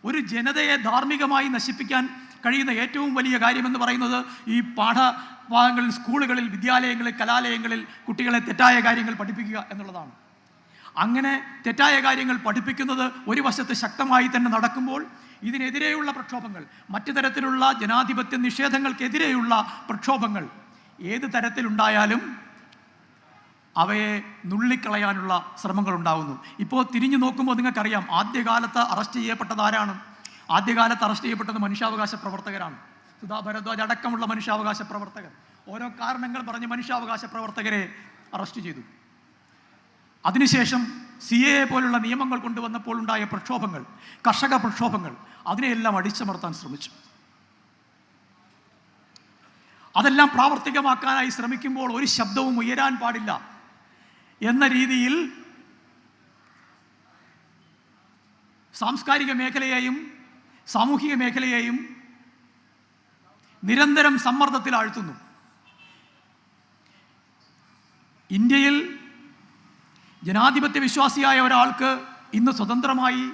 ഒരു ജനതയെ ധാർമ്മികമായി നശിപ്പിക്കാൻ കഴിയുന്ന ഏറ്റവും വലിയ കാര്യമെന്ന് പറയുന്നത് ഈ പാഠഭാഗങ്ങളിൽ, സ്കൂളുകളിൽ, വിദ്യാലയങ്ങളിൽ, കലാലയങ്ങളിൽ കുട്ടികളെ തെറ്റായ കാര്യങ്ങൾ പഠിപ്പിക്കുക എന്നുള്ളതാണ്. അങ്ങനെ തെറ്റായ കാര്യങ്ങൾ പഠിപ്പിക്കുന്നത് ഒരു വശത്ത് ശക്തമായി തന്നെ നടക്കുമ്പോൾ, ഇതിനെതിരെയുള്ള പ്രക്ഷോഭങ്ങൾ, മറ്റു തരത്തിലുള്ള ജനാധിപത്യ നിഷേധങ്ങൾക്കെതിരെയുള്ള പ്രക്ഷോഭങ്ങൾ ഏത് തരത്തിലുണ്ടായാലും അവയെ നുള്ളിക്കളയാനുള്ള ശ്രമങ്ങൾ ഉണ്ടാകുന്നു. ഇപ്പോൾ തിരിഞ്ഞു നോക്കുമ്പോൾ നിങ്ങൾക്കറിയാം, ആദ്യകാലത്ത് അറസ്റ്റ് ചെയ്യപ്പെട്ടത് ആരാണ്? ആദ്യകാലത്ത് അറസ്റ്റ് ചെയ്യപ്പെട്ടത് മനുഷ്യാവകാശ പ്രവർത്തകരാണ്. സുധാ ഭരദ്വാജ് അടക്കമുള്ള മനുഷ്യാവകാശ പ്രവർത്തകർ ഓരോ കാരണങ്ങൾ പറഞ്ഞ് മനുഷ്യാവകാശ പ്രവർത്തകരെ അറസ്റ്റ് ചെയ്തു. അതിനുശേഷം CAA പോലുള്ള നിയമങ്ങൾ കൊണ്ടുവന്നപ്പോൾ ഉണ്ടായ പ്രക്ഷോഭങ്ങൾ, കർഷക പ്രക്ഷോഭങ്ങൾ, അതിനെയെല്ലാം അടിച്ചമർത്താൻ ശ്രമിച്ചു. അതെല്ലാം പ്രാവർത്തികമാക്കാനായി ശ്രമിക്കുമ്പോൾ ഒരു ശബ്ദവും ഉയരാൻ പാടില്ല എന്ന രീതിയിൽ സാംസ്കാരിക മേഖലയെയും സാമൂഹിക മേഖലയെയും നിരന്തരം സമ്മർദ്ദത്തിൽ ആഴ്ത്തുന്നു. ഇന്ത്യയിൽ ജനാധിപത്യ വിശ്വാസിയായ ഒരാൾക്ക് ഇന്ന് സ്വതന്ത്രമായി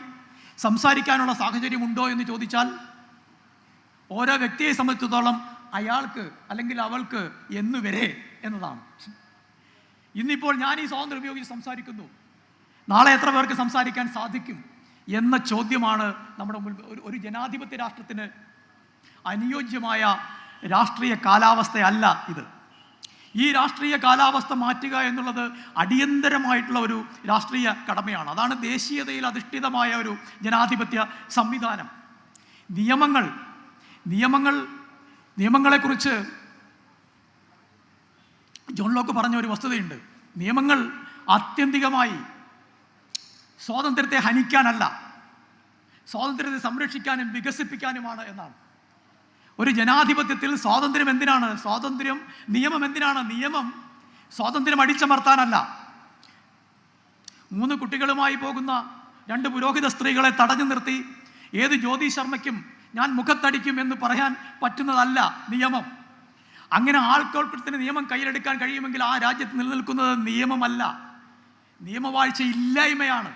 സംസാരിക്കാനുള്ള സാഹചര്യമുണ്ടോ എന്ന് ചോദിച്ചാൽ, ഓരോ വ്യക്തിയെ സംബന്ധിച്ചിടത്തോളം അയാൾക്ക് അല്ലെങ്കിൽ അവൾക്ക് എന്നുവരെ എന്നതാണ്. ഇന്നിപ്പോൾ ഞാൻ ഈ സ്വാതന്ത്ര്യം ഉപയോഗിച്ച് സംസാരിക്കുന്നു, നാളെ എത്ര പേർക്ക് സംസാരിക്കാൻ സാധിക്കും എന്ന ചോദ്യമാണ് നമ്മുടെ മുൻപിൽ. ഒരു ജനാധിപത്യ രാഷ്ട്രത്തിന് അനുയോജ്യമായ രാഷ്ട്രീയ കാലാവസ്ഥയല്ല ഇത്. ഈ രാഷ്ട്രീയ കാലാവസ്ഥ മാറ്റുക എന്നുള്ളത് അടിയന്തരമായിട്ടുള്ള ഒരു രാഷ്ട്രീയ കടമയാണ്. അതാണ് ദേശീയതയിൽ അധിഷ്ഠിതമായ ഒരു ജനാധിപത്യ സംവിധാനം. നിയമങ്ങളെക്കുറിച്ച് ജോൺ ലോക്ക് പറഞ്ഞ ഒരു വസ്തുതയുണ്ട്. നിയമങ്ങൾ ആത്യന്തികമായി സ്വാതന്ത്ര്യത്തെ ഹനിക്കാനല്ല, സ്വാതന്ത്ര്യത്തെ സംരക്ഷിക്കാനും വികസിപ്പിക്കാനുമാണ് എന്നാണ്. ഒരു ജനാധിപത്യത്തിൽ സ്വാതന്ത്ര്യം എന്തിനാണ്? നിയമം എന്തിനാണ്? നിയമം സ്വാതന്ത്ര്യം അടിച്ചമർത്താനല്ല. 3 കുട്ടികളുമായി പോകുന്ന 2 പുരോഹിത സ്ത്രീകളെ തടഞ്ഞു നിർത്തി ഏത് ജ്യോതി ശർമ്മയ്ക്കും ഞാൻ മുഖത്തടിക്കും എന്ന് പറയാൻ പറ്റുന്നതല്ല നിയമം. അങ്ങനെ ആൾക്കൊൽപ്പത്തിന് നിയമം കയ്യിലെടുക്കാൻ കഴിയുമെങ്കിൽ ആ രാജ്യത്ത് നിലനിൽക്കുന്നത് നിയമമല്ല, നിയമവാഴ്ച ഇല്ലായ്മയാണ്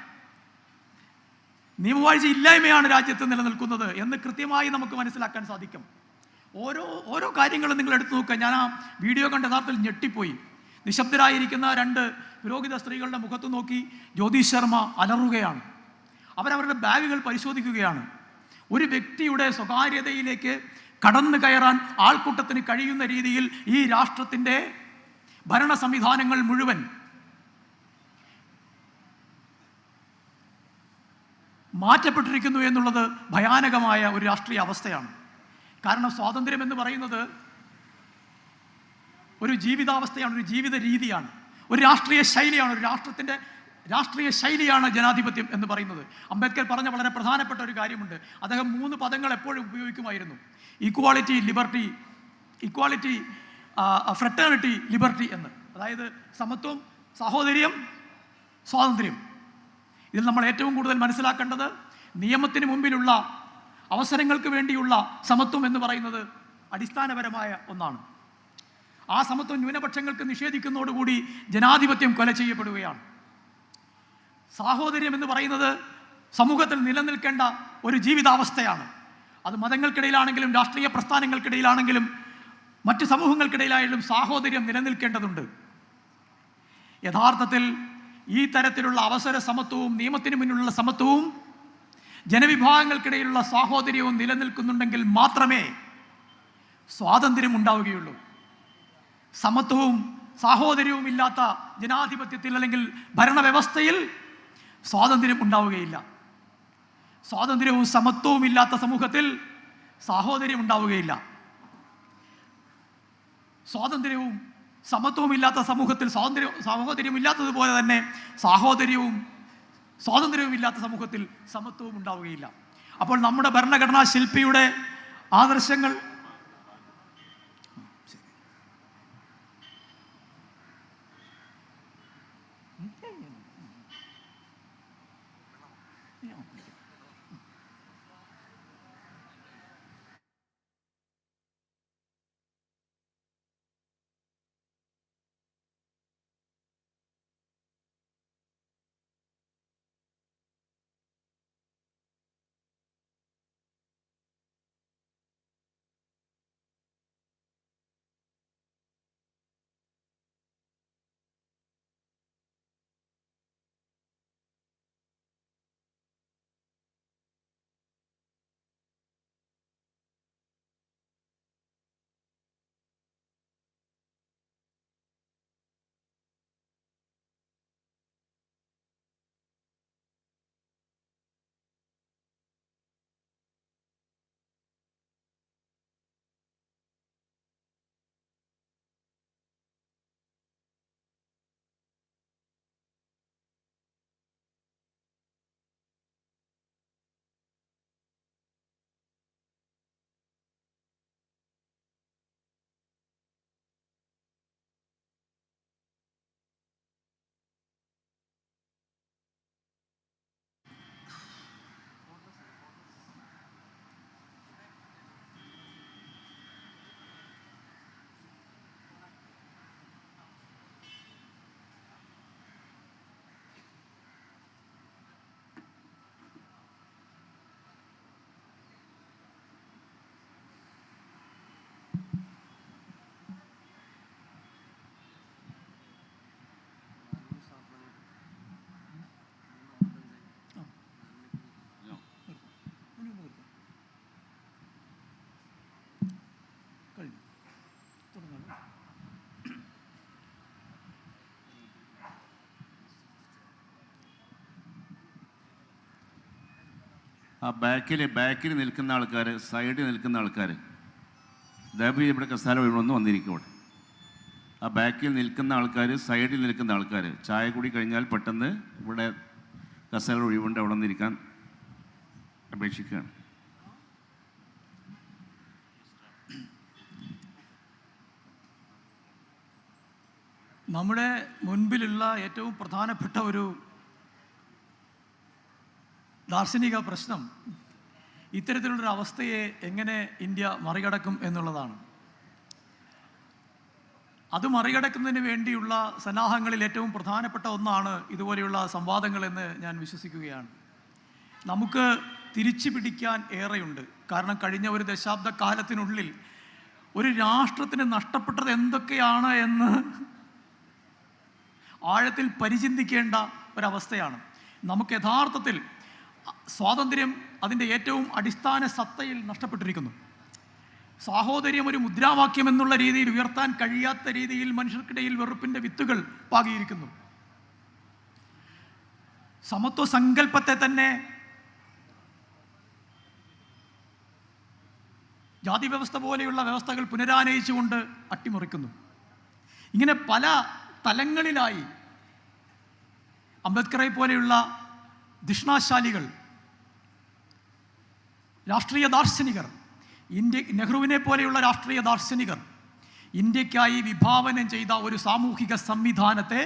രാജ്യത്ത് നിലനിൽക്കുന്നത് എന്ന് കൃത്യമായി നമുക്ക് മനസ്സിലാക്കാൻ സാധിക്കും. ഓരോ കാര്യങ്ങളും നിങ്ങൾ എടുത്തു നോക്കുക. ഞാൻ ആ വീഡിയോ കണ്ട യഥാർത്ഥത്തിൽ ഞെട്ടിപ്പോയി. നിശബ്ദരായിരിക്കുന്ന 2 പുരോഹിത സ്ത്രീകളുടെ മുഖത്ത് നോക്കി ജ്യോതി ശർമ്മ അലറുകയാണ്. അവരവരുടെ ബാഗുകൾ പരിശോധിക്കുകയാണ്. ഒരു വ്യക്തിയുടെ സ്വകാര്യതയിലേക്ക് കടന്നു കയറാൻ ആൾക്കൂട്ടത്തിന് കഴിയുന്ന രീതിയിൽ ഈ രാഷ്ട്രത്തിൻ്റെ ഭരണ സംവിധാനങ്ങൾ മുഴുവൻ മാറ്റപ്പെട്ടിരിക്കുന്നു എന്നുള്ളത് ഭയാനകമായ ഒരു രാഷ്ട്രീയ അവസ്ഥയാണ്. കാരണം സ്വാതന്ത്ര്യം എന്ന് പറയുന്നത് ഒരു ജീവിതാവസ്ഥയാണ്, ഒരു ജീവിത രീതിയാണ്, ഒരു രാഷ്ട്രീയ ശൈലിയാണ്. ഒരു രാഷ്ട്രത്തിൻ്റെ രാഷ്ട്രീയ ശൈലിയാണ് ജനാധിപത്യം എന്ന് പറയുന്നത്. അംബേദ്കർ പറഞ്ഞ വളരെ പ്രധാനപ്പെട്ട ഒരു കാര്യമുണ്ട്. അദ്ദേഹം 3 പദങ്ങൾ എപ്പോഴും ഉപയോഗിക്കുമായിരുന്നു: ഈക്വാളിറ്റി, ലിബർട്ടി, ഫ്രട്ടേണിറ്റി, ലിബർട്ടി എന്ന്. അതായത് സമത്വം, സാഹോദര്യം, സ്വാതന്ത്ര്യം. ഇതിൽ നമ്മൾ ഏറ്റവും കൂടുതൽ മനസ്സിലാക്കേണ്ടത് നിയമത്തിന് മുമ്പിലുള്ള അവസരങ്ങൾക്ക് വേണ്ടിയുള്ള സമത്വം എന്ന് പറയുന്നത് അടിസ്ഥാനപരമായ ഒന്നാണ്. ആ സമത്വം ന്യൂനപക്ഷങ്ങൾക്ക് നിഷേധിക്കുന്നതോടുകൂടി ജനാധിപത്യം കൊല ചെയ്യപ്പെടുകയാണ്. സാഹോദര്യം എന്ന് പറയുന്നത് സമൂഹത്തിൽ നിലനിൽക്കേണ്ട ഒരു ജീവിതാവസ്ഥയാണ്. അത് മതങ്ങൾക്കിടയിലാണെങ്കിലും രാഷ്ട്രീയ പ്രസ്ഥാനങ്ങൾക്കിടയിലാണെങ്കിലും മറ്റ് സമൂഹങ്ങൾക്കിടയിലായാലും സാഹോദര്യം നിലനിൽക്കേണ്ടതുണ്ട്. യഥാർത്ഥത്തിൽ ഈ തരത്തിലുള്ള അവസര സമത്വവും നിയമത്തിന് മുന്നിലുള്ള സമത്വവും ജനവിഭാഗങ്ങൾക്കിടയിലുള്ള സാഹോദര്യവും നിലനിൽക്കുന്നുണ്ടെങ്കിൽ മാത്രമേ സ്വാതന്ത്ര്യം ഉണ്ടാവുകയുള്ളൂ. സമത്വവും സാഹോദര്യവും ഇല്ലാത്ത ജനാധിപത്യത്തിൽ അല്ലെങ്കിൽ ഭരണവ്യവസ്ഥയിൽ സ്വാതന്ത്ര്യം ഉണ്ടാവുകയില്ല. സ്വാതന്ത്ര്യവും സമത്വവും ഇല്ലാത്ത സമൂഹത്തിൽ സാഹോദര്യം ഉണ്ടാവുകയില്ല. സ്വാതന്ത്ര്യവും സമത്വവും ഇല്ലാത്ത സമൂഹത്തിൽ സാഹോദര്യമില്ലാത്തതുപോലെ തന്നെ സാഹോദര്യവും സ്വാതന്ത്ര്യവും ഇല്ലാത്ത സമൂഹത്തിൽ സമത്വവും ഉണ്ടാവുകയില്ല. അപ്പോൾ നമ്മുടെ ഭരണഘടനാ ശില്പിയുടെ ആദർശങ്ങൾ ആ ബാക്കിൽ നിൽക്കുന്ന ആൾക്കാർ, സൈഡിൽ നിൽക്കുന്ന ആൾക്കാർ ദയവായി ഇവിടെ കസാല ഒഴിവൊന്നും വന്നിരിക്കും. ഇവിടെ ആ ബാക്കിൽ നിൽക്കുന്ന ആൾക്കാർ, സൈഡിൽ നിൽക്കുന്ന ആൾക്കാർ ചായ കൂടി കഴിഞ്ഞാൽ പെട്ടെന്ന് ഇവിടെ കസാല ഒഴിവുണ്ട്, അവിടെ നിന്നിരിക്കാൻ അപേക്ഷിക്കുകയാണ്. നമ്മുടെ മുൻപിലുള്ള ഏറ്റവും പ്രധാനപ്പെട്ട ഒരു ദാർശനിക പ്രശ്നം ഇത്തരത്തിലുള്ളൊരു അവസ്ഥയെ എങ്ങനെ ഇന്ത്യ മറികടക്കും എന്നുള്ളതാണ്. അത് മറികടക്കുന്നതിന് വേണ്ടിയുള്ള സന്നാഹങ്ങളിൽ ഏറ്റവും പ്രധാനപ്പെട്ട ഒന്നാണ് ഇതുപോലെയുള്ള സംവാദങ്ങളെന്ന് ഞാൻ വിശ്വസിക്കുകയാണ്. നമുക്ക് തിരിച്ചു പിടിക്കാൻ ഏറെയുണ്ട്. കാരണം കഴിഞ്ഞ ഒരു ദശാബ്ദ കാലത്തിനുള്ളിൽ ഒരു രാഷ്ട്രത്തിന് നഷ്ടപ്പെട്ടത് എന്തൊക്കെയാണ് എന്ന് ആഴത്തിൽ പരിചിന്തിക്കേണ്ട ഒരവസ്ഥയാണ്. നമുക്ക് യഥാർത്ഥത്തിൽ സ്വാതന്ത്ര്യം അതിൻ്റെ ഏറ്റവും അടിസ്ഥാന സത്തയിൽ നഷ്ടപ്പെട്ടിരിക്കുന്നു. സാഹോദര്യം ഒരു മുദ്രാവാക്യം എന്നുള്ള രീതിയിൽ ഉയർത്താൻ കഴിയാത്ത രീതിയിൽ മനുഷ്യർക്കിടയിൽ വെറുപ്പിൻ്റെ വിത്തുകൾ പാകിയിരിക്കുന്നു. സമത്വ സങ്കല്പത്തെ തന്നെ ജാതി വ്യവസ്ഥ പോലെയുള്ള വ്യവസ്ഥകൾ പുനരാനയിച്ചുകൊണ്ട് അട്ടിമറിക്കുന്നു. ഇങ്ങനെ പല തലങ്ങളിലായി അംബേദ്കറെ പോലെയുള്ള ധിഷണാശാലികൾ, രാഷ്ട്രീയ ദാർശനികർ, നെഹ്റുവിനെ പോലെയുള്ള രാഷ്ട്രീയ ദാർശനികർ ഇന്ത്യക്കായി വിഭാവനം ചെയ്ത ഒരു സാമൂഹിക സംവിധാനത്തെ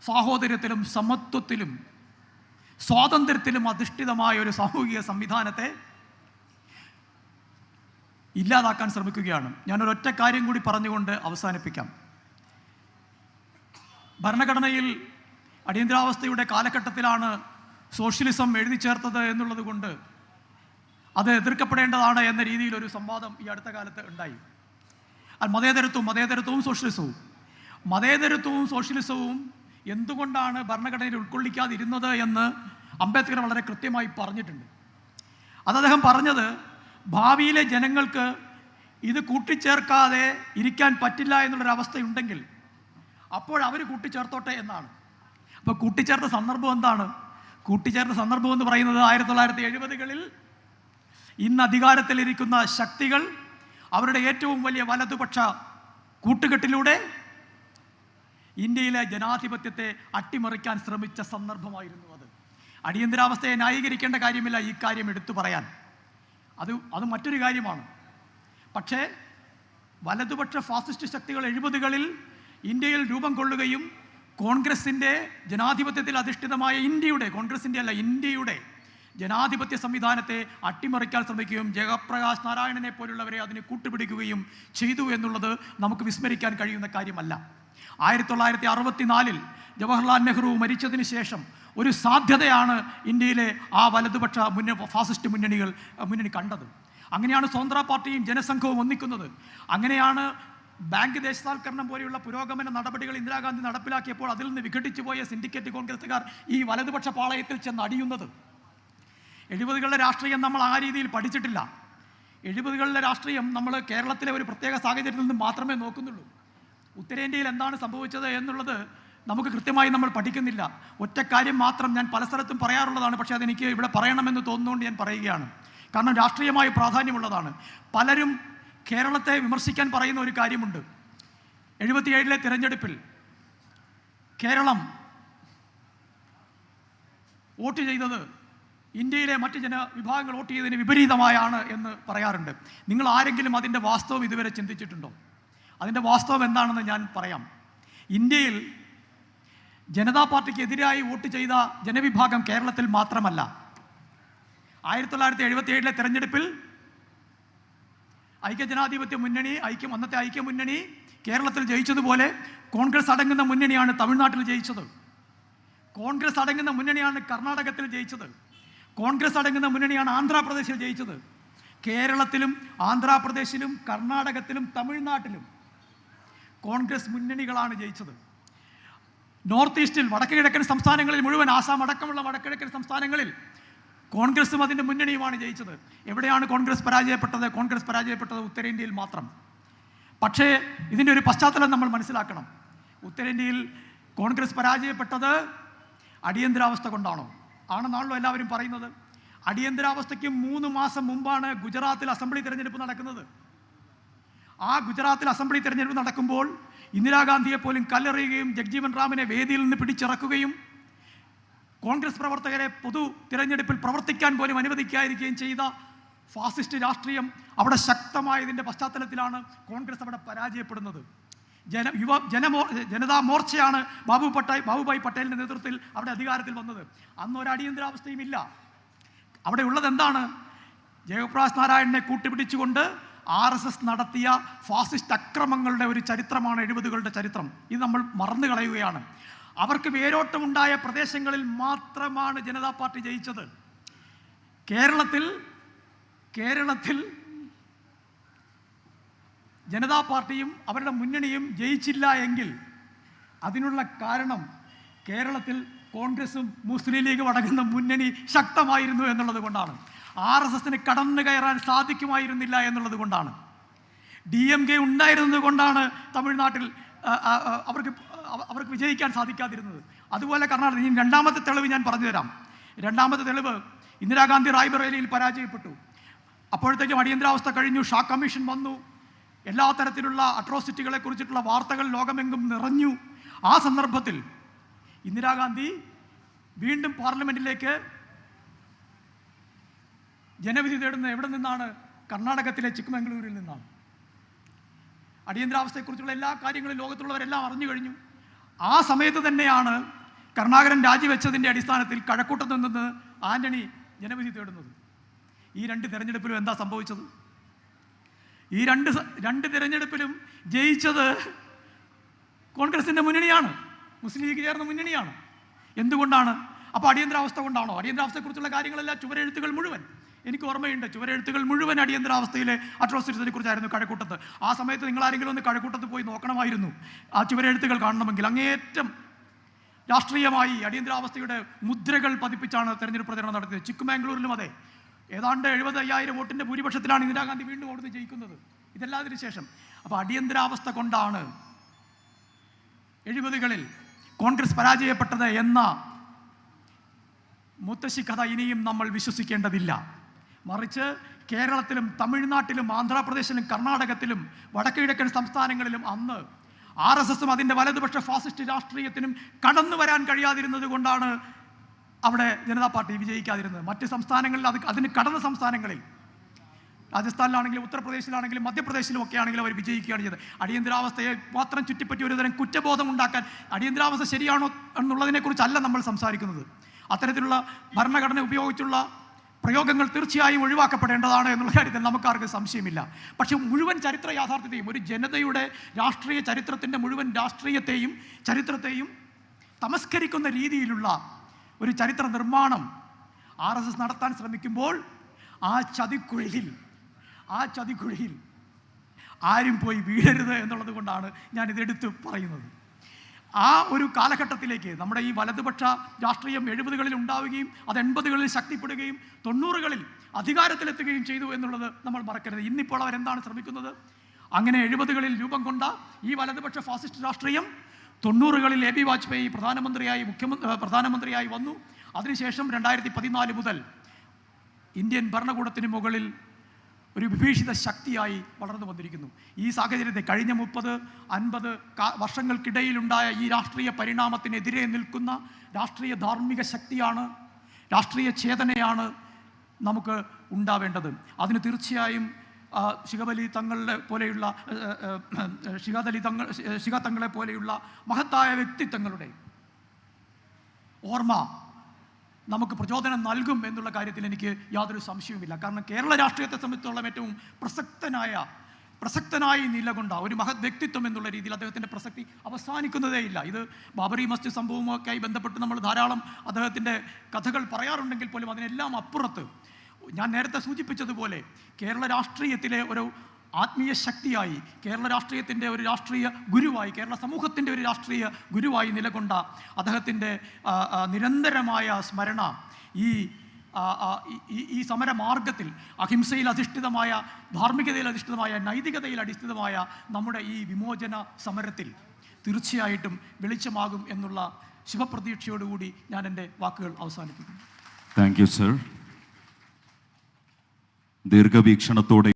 സാഹോദര്യത്തിലും സമത്വത്തിലും സ്വാതന്ത്ര്യത്തിലും അധിഷ്ഠിതമായ ഒരു സാമൂഹിക സംവിധാനത്തെ ഇല്ലാതാക്കാൻ ശ്രമിക്കുകയാണ്. ഞാനൊരൊറ്റ കാര്യം കൂടി പറഞ്ഞുകൊണ്ട് അവസാനിപ്പിക്കാം. ഭരണഘടനയിൽ അടിയന്തരാവസ്ഥയുടെ കാലഘട്ടത്തിലാണ് സോഷ്യലിസം എഴുതി ചേർത്തത് എന്നുള്ളത് കൊണ്ട് അത് എതിർക്കപ്പെടേണ്ടതാണ് എന്ന രീതിയിൽ ഒരു സംവാദം ഈ അടുത്ത കാലത്ത് ഉണ്ടായി. മതേതരത്വവും സോഷ്യലിസവും എന്തുകൊണ്ടാണ് ഭരണഘടനയിൽ ഉൾക്കൊള്ളിക്കാതിരുന്നത് എന്ന് അംബേദ്കർ വളരെ കൃത്യമായി പറഞ്ഞിട്ടുണ്ട്. അത് അദ്ദേഹം പറഞ്ഞത് ഭാവിയിലെ ജനങ്ങൾക്ക് ഇത് കൂട്ടിച്ചേർക്കാതെ ഇരിക്കാൻ പറ്റില്ല എന്നുള്ളൊരവസ്ഥയുണ്ടെങ്കിൽ അപ്പോൾ അവർ കൂട്ടിച്ചേർത്തോട്ടെ എന്നാണ്. അപ്പോൾ കൂട്ടിച്ചേർത്ത സന്ദർഭം എന്താണ്? കൂട്ടിച്ചേർത്ത സന്ദർഭം എന്ന് പറയുന്നത് 1970കളിൽ ഇന്ന് അധികാരത്തിലിരിക്കുന്ന ശക്തികൾ അവരുടെ ഏറ്റവും വലിയ വലതുപക്ഷ കൂട്ടുകെട്ടിലൂടെ ഇന്ത്യയിലെ ജനാധിപത്യത്തെ അട്ടിമറിക്കാൻ ശ്രമിച്ച സന്ദർഭമായിരുന്നു അത്. അടിയന്തരാവസ്ഥയെ ന്യായീകരിക്കേണ്ട കാര്യമില്ല ഈ കാര്യം എടുത്തു പറയാൻ, അത് മറ്റൊരു കാര്യമാണ്. പക്ഷേ വലതുപക്ഷ ഫാസിസ്റ്റ് ശക്തികൾ 70കളിൽ ഇന്ത്യയിൽ രൂപം കൊള്ളുകയും കോൺഗ്രസിൻ്റെ ജനാധിപത്യത്തിൽ അധിഷ്ഠിതമായ ഇന്ത്യയുടെ ജനാധിപത്യ സംവിധാനത്തെ അട്ടിമറിക്കാൻ ശ്രമിക്കുകയും ജയപ്രകാശ് നാരായണനെ പോലുള്ളവരെ അതിന് കൂട്ടുപിടിക്കുകയും ചെയ്തു എന്നുള്ളത് നമുക്ക് വിസ്മരിക്കാൻ കഴിയുന്ന കാര്യമല്ല. 1964 ജവഹർലാൽ നെഹ്റു മരിച്ചതിന് ശേഷം ഒരു സാധ്യതയാണ് ഇന്ത്യയിലെ ആ വലതുപക്ഷ ഫാസിസ്റ്റ് മുന്നണി കണ്ടത്. അങ്ങനെയാണ് സ്വതന്ത്ര പാർട്ടിയും ജനസംഘവും ഒന്നിക്കുന്നത്. അങ്ങനെയാണ് ബാങ്ക് ദേശസാൽക്കരണം പോലെയുള്ള പുരോഗമന നടപടികൾ ഇന്ദിരാഗാന്ധി നടപ്പിലാക്കിയപ്പോൾ അതിൽ നിന്ന് വിഘടിച്ചു പോയ സിൻഡിക്കേറ്റ് കോൺഗ്രസ്സുകാർ ഈ വലതുപക്ഷ പാളയത്തിൽ ചെന്ന് അടിയുന്നത്. 70കളുടെ രാഷ്ട്രീയം നമ്മൾ ആ രീതിയിൽ പഠിച്ചിട്ടില്ല. 70കളിലെ രാഷ്ട്രീയം നമ്മൾ കേരളത്തിലെ ഒരു പ്രത്യേക സാഹചര്യത്തിൽ നിന്ന് മാത്രമേ നോക്കുന്നുള്ളൂ. ഉത്തരേന്ത്യയിൽ എന്താണ് സംഭവിച്ചത് എന്നുള്ളത് നമുക്ക് കൃത്യമായി നമ്മൾ പഠിക്കുന്നില്ല. ഒറ്റ കാര്യം മാത്രം ഞാൻ പല സ്ഥലത്തും പറയാറുള്ളതാണ്, പക്ഷേ അതെനിക്ക് ഇവിടെ പറയണമെന്ന് തോന്നുന്നതുകൊണ്ട് ഞാൻ പറയുകയാണ്. കാരണം രാഷ്ട്രീയമായി പ്രാധാന്യമുള്ളതാണ്. പലരും കേരളത്തെ വിമർശിക്കാൻ പറയുന്ന ഒരു കാര്യമുണ്ട്. 77ലെ തിരഞ്ഞെടുപ്പിൽ കേരളം വോട്ട് ചെയ്തത് ഇന്ത്യയിലെ മറ്റ് ജനവിഭാഗങ്ങൾ വോട്ട് ചെയ്തതിന് വിപരീതമായാണ് എന്ന് പറയാറുണ്ട്. നിങ്ങൾ ആരെങ്കിലും അതിൻ്റെ വാസ്തവം ഇതുവരെ ചിന്തിച്ചിട്ടുണ്ടോ? അതിൻ്റെ വാസ്തവം എന്താണെന്ന് ഞാൻ പറയാം. ഇന്ത്യയിൽ ജനതാ പാർട്ടിക്ക് എതിരായി വോട്ട് ചെയ്ത ജനവിഭാഗം കേരളത്തിൽ മാത്രമല്ല. 1977ലെ തെരഞ്ഞെടുപ്പിൽ ഐക്യജനാധിപത്യ മുന്നണി അന്നത്തെ ഐക്യമുന്നണി കേരളത്തിൽ ജയിച്ചതുപോലെ കോൺഗ്രസ് അടങ്ങുന്ന മുന്നണിയാണ് തമിഴ്നാട്ടിൽ ജയിച്ചത്. കോൺഗ്രസ് അടങ്ങുന്ന മുന്നണിയാണ് കർണാടകത്തിൽ ജയിച്ചത്. കോൺഗ്രസ് അടങ്ങുന്ന മുന്നണിയാണ് ആന്ധ്രാപ്രദേശിൽ ജയിച്ചത്. കേരളത്തിലും ആന്ധ്രാപ്രദേശിലും കർണാടകത്തിലും തമിഴ്നാട്ടിലും കോൺഗ്രസ് മുന്നണികളാണ് ജയിച്ചത്. നോർത്ത് ഈസ്റ്റിൽ വടക്ക് കിഴക്കൻ സംസ്ഥാനങ്ങളിൽ മുഴുവൻ, ആസാം അടക്കമുള്ള വടക്ക് കിഴക്കൻ സംസ്ഥാനങ്ങളിൽ കോൺഗ്രസും അതിൻ്റെ മുന്നണിയുമാണ് ജയിച്ചത്. എവിടെയാണ് കോൺഗ്രസ് പരാജയപ്പെട്ടത്? കോൺഗ്രസ് പരാജയപ്പെട്ടത് ഉത്തരേന്ത്യയിൽ മാത്രം. പക്ഷേ ഇതിൻ്റെ ഒരു പശ്ചാത്തലം നമ്മൾ മനസ്സിലാക്കണം. ഉത്തരേന്ത്യയിൽ കോൺഗ്രസ് പരാജയപ്പെട്ടത് അടിയന്തരാവസ്ഥ കൊണ്ടാണോ? ആണെന്നാണല്ലോ എല്ലാവരും പറയുന്നത്. അടിയന്തരാവസ്ഥയ്ക്ക് 3 മാസം മുമ്പാണ് ഗുജറാത്തിൽ അസംബ്ലി തെരഞ്ഞെടുപ്പ് നടക്കുന്നത്. ആ ഗുജറാത്തിൽ അസംബ്ലി തെരഞ്ഞെടുപ്പ് നടക്കുമ്പോൾ ഇന്ദിരാഗാന്ധിയെ പോലും കല്ലെറിയുകയും ജഗ്ജീവൻ റാമിനെ വേദിയിൽ നിന്ന് പിടിച്ചിറക്കുകയും കോൺഗ്രസ് പ്രവർത്തകരെ പൊതു തിരഞ്ഞെടുപ്പിൽ പ്രവർത്തിക്കാൻ പോലും അനുവദിക്കാതിരിക്കുകയും ചെയ്ത ഫാസിസ്റ്റ് രാഷ്ട്രീയം അവിടെ ശക്തമായതിൻ്റെ പശ്ചാത്തലത്തിലാണ് കോൺഗ്രസ് അവിടെ പരാജയപ്പെടുന്നത്. ജനതാ മോർച്ചയാണ് ബാബുഭായ് പട്ടേലിൻ്റെ നേതൃത്വത്തിൽ അവിടെ അധികാരത്തിൽ വന്നത്. അന്ന് ഒരു അടിയന്തരാവസ്ഥയും ഇല്ല. അവിടെ ഉള്ളത് എന്താണ്? ജയപ്രകാശ് നാരായണനെ കൂട്ടുപിടിച്ചുകൊണ്ട് RSS നടത്തിയ ഫാസിസ്റ്റ് അക്രമങ്ങളുടെ ഒരു ചരിത്രമാണ് 70കളുടെ ചരിത്രം. ഇത് നമ്മൾ മറന്നു കളയുകയാണ്. അവർക്ക് വേരോട്ടമുണ്ടായ പ്രദേശങ്ങളിൽ മാത്രമാണ് ജനതാ പാർട്ടി ജയിച്ചത്. കേരളത്തിൽ ജനതാ പാർട്ടിയും അവരുടെ മുന്നണിയും ജയിച്ചില്ല എങ്കിൽ അതിനുള്ള കാരണം കേരളത്തിൽ കോൺഗ്രസും മുസ്ലിം ലീഗും അടങ്ങുന്ന മുന്നണി ശക്തമായിരുന്നു എന്നുള്ളത് കൊണ്ടാണ്. RSSന് കടന്നു കയറാൻ സാധിക്കുമായിരുന്നില്ല എന്നുള്ളത് കൊണ്ടാണ്. DMK ഉണ്ടായിരുന്നത് കൊണ്ടാണ് തമിഴ്നാട്ടിൽ അവർക്ക് വിജയിക്കാൻ സാധിക്കാതിരുന്നത്. അതുപോലെ കർണാടക. രണ്ടാമത്തെ തെളിവ് ഞാൻ പറഞ്ഞു തരാം. രണ്ടാമത്തെ തെളിവ്, ഇന്ദിരാഗാന്ധി റായ്ബറേലിയിൽ പരാജയപ്പെട്ടു. അപ്പോഴത്തേക്കും അടിയന്തരാവസ്ഥ കഴിഞ്ഞു, ഷാ കമ്മീഷൻ വന്നു, എല്ലാ തരത്തിലുള്ള അട്രോസിറ്റികളെ കുറിച്ചിട്ടുള്ള വാർത്തകൾ ലോകമെങ്കും നിറഞ്ഞു. ആ സന്ദർഭത്തിൽ ഇന്ദിരാഗാന്ധി വീണ്ടും പാർലമെന്റിലേക്ക് ജനവിധി തേടുന്നത് എവിടെ നിന്നാണ്? കർണാടകത്തിലെ ചിക്മംഗ്ലൂരിൽ നിന്നാണ്. അടിയന്തരാവസ്ഥയെക്കുറിച്ചുള്ള എല്ലാ കാര്യങ്ങളും ലോകത്തുള്ളവരെല്ലാം അറിഞ്ഞു കഴിഞ്ഞു. ആ സമയത്ത് തന്നെയാണ് കരുണാകരൻ രാജിവെച്ചതിൻ്റെ അടിസ്ഥാനത്തിൽ കഴക്കൂട്ടത്ത് നിന്ന് ആന്റണി ജനവിധി തേടുന്നത്. ഈ 2 തെരഞ്ഞെടുപ്പിലും എന്താ സംഭവിച്ചത്? ഈ രണ്ട് തെരഞ്ഞെടുപ്പിലും ജയിച്ചത് കോൺഗ്രസിൻ്റെ മുന്നണിയാണ്, മുസ്ലിം ലീഗ് ചേർന്ന മുന്നണിയാണ്. എന്തുകൊണ്ടാണ്? അപ്പോൾ അടിയന്തരാവസ്ഥ കൊണ്ടാണോ? അടിയന്തരാവസ്ഥയെക്കുറിച്ചുള്ള കാര്യങ്ങളെല്ലാം ചുവരെഴുത്തുകൾ മുഴുവൻ എനിക്ക് ഓർമ്മയുണ്ട്. ചുവരെഴുത്തുകൾ മുഴുവൻ അടിയന്തരാവസ്ഥയിലെ അട്രോസിറ്റിയെ കുറിച്ചായിരുന്നു കഴക്കൂട്ടത്ത്. ആ സമയത്ത് നിങ്ങൾ ആരെങ്കിലും ഒന്ന് കഴക്കൂട്ടത്ത് പോയി നോക്കണമായിരുന്നു. ആ ചുവരെഴുത്തുകൾ കാണണമെങ്കിൽ അങ്ങേയറ്റം രാഷ്ട്രീയമായി അടിയന്തരാവസ്ഥയുടെ മുദ്രകൾ പതിപ്പിച്ചാണ് തെരഞ്ഞെടുപ്പ് പ്രചരണം നടത്തിയത്. ചിക്മംഗ്ലൂരിലും അതെ, ഏതാണ്ട് 75,000 വോട്ടിൻ്റെ ഭൂരിപക്ഷത്തിലാണ് ഇന്ദിരാഗാന്ധി വീണ്ടും ഓടുന്ന് ജയിക്കുന്നത്. ഇതെല്ലാത്തിനു ശേഷം. അപ്പോൾ അടിയന്തരാവസ്ഥ കൊണ്ടാണ് 70കളിൽ കോൺഗ്രസ് പരാജയപ്പെട്ടത് എന്ന മുത്തശ്ശി കഥ ഇനിയും നമ്മൾ വിശ്വസിക്കേണ്ടതില്ല. മറിച്ച് കേരളത്തിലും തമിഴ്നാട്ടിലും ആന്ധ്രാപ്രദേശിലും കർണാടകത്തിലും വടക്കുകിഴക്കൻ സംസ്ഥാനങ്ങളിലും അന്ന് RSSും അതിൻ്റെ വലതുപക്ഷ ഫാസിസ്റ്റ് രാഷ്ട്രീയത്തിനും കടന്നു വരാൻ കഴിയാതിരുന്നത് കൊണ്ടാണ് അവിടെ ജനതാ പാർട്ടി വിജയിക്കാതിരുന്നത്. മറ്റ് സംസ്ഥാനങ്ങളിൽ അതിന് കടന്ന സംസ്ഥാനങ്ങളിൽ രാജസ്ഥാനിലാണെങ്കിലും ഉത്തർപ്രദേശിലാണെങ്കിലും മധ്യപ്രദേശിലും ഒക്കെ ആണെങ്കിലും അവർ വിജയിക്കുകയാണ് ചെയ്തത്. അടിയന്തരാവസ്ഥയെ മാത്രം ചുറ്റിപ്പറ്റി ഒരുതരം കുറ്റബോധം ഉണ്ടാക്കാൻ അടിയന്തരാവസ്ഥ ശരിയാണോ എന്നുള്ളതിനെക്കുറിച്ചല്ല നമ്മൾ സംസാരിക്കുന്നത്. അത്തരത്തിലുള്ള ഭരണഘടന ഉപയോഗിച്ചുള്ള പ്രയോഗങ്ങൾ തീർച്ചയായും ഒഴിവാക്കപ്പെടേണ്ടതാണ് എന്നുള്ള കാര്യത്തിൽ നമുക്കാർക്കും സംശയമില്ല. പക്ഷേ മുഴുവൻ ചരിത്ര യാഥാർത്ഥ്യത്തെയും, ഒരു ജനതയുടെ രാഷ്ട്രീയ ചരിത്രത്തിൻ്റെ മുഴുവൻ രാഷ്ട്രീയത്തെയും ചരിത്രത്തെയും തമസ്കരിക്കുന്ന രീതിയിലുള്ള ഒരു ചരിത്ര നിർമ്മാണം RSS നടത്താൻ ശ്രമിക്കുമ്പോൾ ആ ചതിക്കുഴിയിൽ ആരും പോയി വീഴരുത് എന്നുള്ളത് കൊണ്ടാണ് ഞാനിതെടുത്ത് പറയുന്നത്. ആ ഒരു കാലഘട്ടത്തിലേക്ക് നമ്മുടെ ഈ വലതുപക്ഷ രാഷ്ട്രീയം 70കളിൽ ഉണ്ടാവുകയും അത് 80കളിൽ ശക്തിപ്പെടുകയും 90കളിൽ അധികാരത്തിലെത്തുകയും ചെയ്തു എന്നുള്ളത് നമ്മൾ മറക്കരുത്. ഇന്നിപ്പോൾ അവരെന്താണ് ശ്രമിക്കുന്നത്? അങ്ങനെ 70കളിൽ രൂപം കൊണ്ട ഈ വലതുപക്ഷ ഫാസിസ്റ്റ് രാഷ്ട്രീയം 90കളിൽ AB വാജ്പേയി പ്രധാനമന്ത്രിയായി വന്നു. അതിനുശേഷം 2014 മുതൽ ഇന്ത്യൻ ഭരണകൂടത്തിന് മുകളിൽ ഒരു വിഭീഷിത ശക്തിയായി വളർന്നു വന്നിരിക്കുന്നു. ഈ സാഹചര്യത്തെ കഴിഞ്ഞ 30-50 വർഷങ്ങൾക്കിടയിലുണ്ടായ ഈ രാഷ്ട്രീയ പരിണാമത്തിനെതിരെ നിൽക്കുന്ന രാഷ്ട്രീയ ധാർമ്മിക ശക്തിയാണ്, രാഷ്ട്രീയ ചേതനയാണ് നമുക്ക് ഉണ്ടാവേണ്ടത്. അതിന് തീർച്ചയായും ശിഖാതങ്ങളെ പോലെയുള്ള മഹത്തായ വ്യക്തിത്വങ്ങളുടെ ഓർമ്മ നമുക്ക് പ്രചോദനം നൽകും എന്നുള്ള കാര്യത്തിൽ എനിക്ക് യാതൊരു സംശയവുമില്ല. കാരണം കേരള രാഷ്ട്രീയത്തെ സംബന്ധിച്ചോളം ഏറ്റവും പ്രസക്തനായി നിലകൊണ്ട ഒരു മഹത് വ്യക്തിത്വം എന്നുള്ള രീതിയിൽ അദ്ദേഹത്തിൻ്റെ പ്രസക്തി അവസാനിക്കുന്നതേയില്ല. ഇത് ബാബറി മസ്ജിദ് സംഭവമൊക്കെയായി ബന്ധപ്പെട്ട് നമ്മൾ ധാരാളം അദ്ദേഹത്തിൻ്റെ കഥകൾ പറയാറുണ്ടെങ്കിൽ പോലും അതിനെല്ലാം അപ്പുറത്ത് ഞാൻ നേരത്തെ സൂചിപ്പിച്ചതുപോലെ കേരള രാഷ്ട്രീയത്തിലെ ഒരു ആത്മീയ ശക്തിയായി, കേരള രാഷ്ട്രീയത്തിൻ്റെ ഒരു രാഷ്ട്രീയ ഗുരുവായി, കേരള സമൂഹത്തിൻ്റെ ഒരു രാഷ്ട്രീയ ഗുരുവായി നിലകൊണ്ട അദ്ദേഹത്തിൻ്റെ നിരന്തരമായ സ്മരണ ഈ സമരമാർഗത്തിൽ അഹിംസയിൽ അധിഷ്ഠിതമായ, ധാർമ്മികതയിൽ അധിഷ്ഠിതമായ, നൈതികതയിൽ അധിഷ്ഠിതമായ നമ്മുടെ ഈ വിമോചന സമരത്തിൽ തീർച്ചയായിട്ടും വെളിച്ചമാകും എന്നുള്ള ശുഭപ്രതീക്ഷയോടുകൂടി ഞാൻ എൻ്റെ വാക്കുകൾ അവസാനിപ്പിക്കുന്നു. Thank you sir. ദീർഘവീക്ഷണത്തോടെ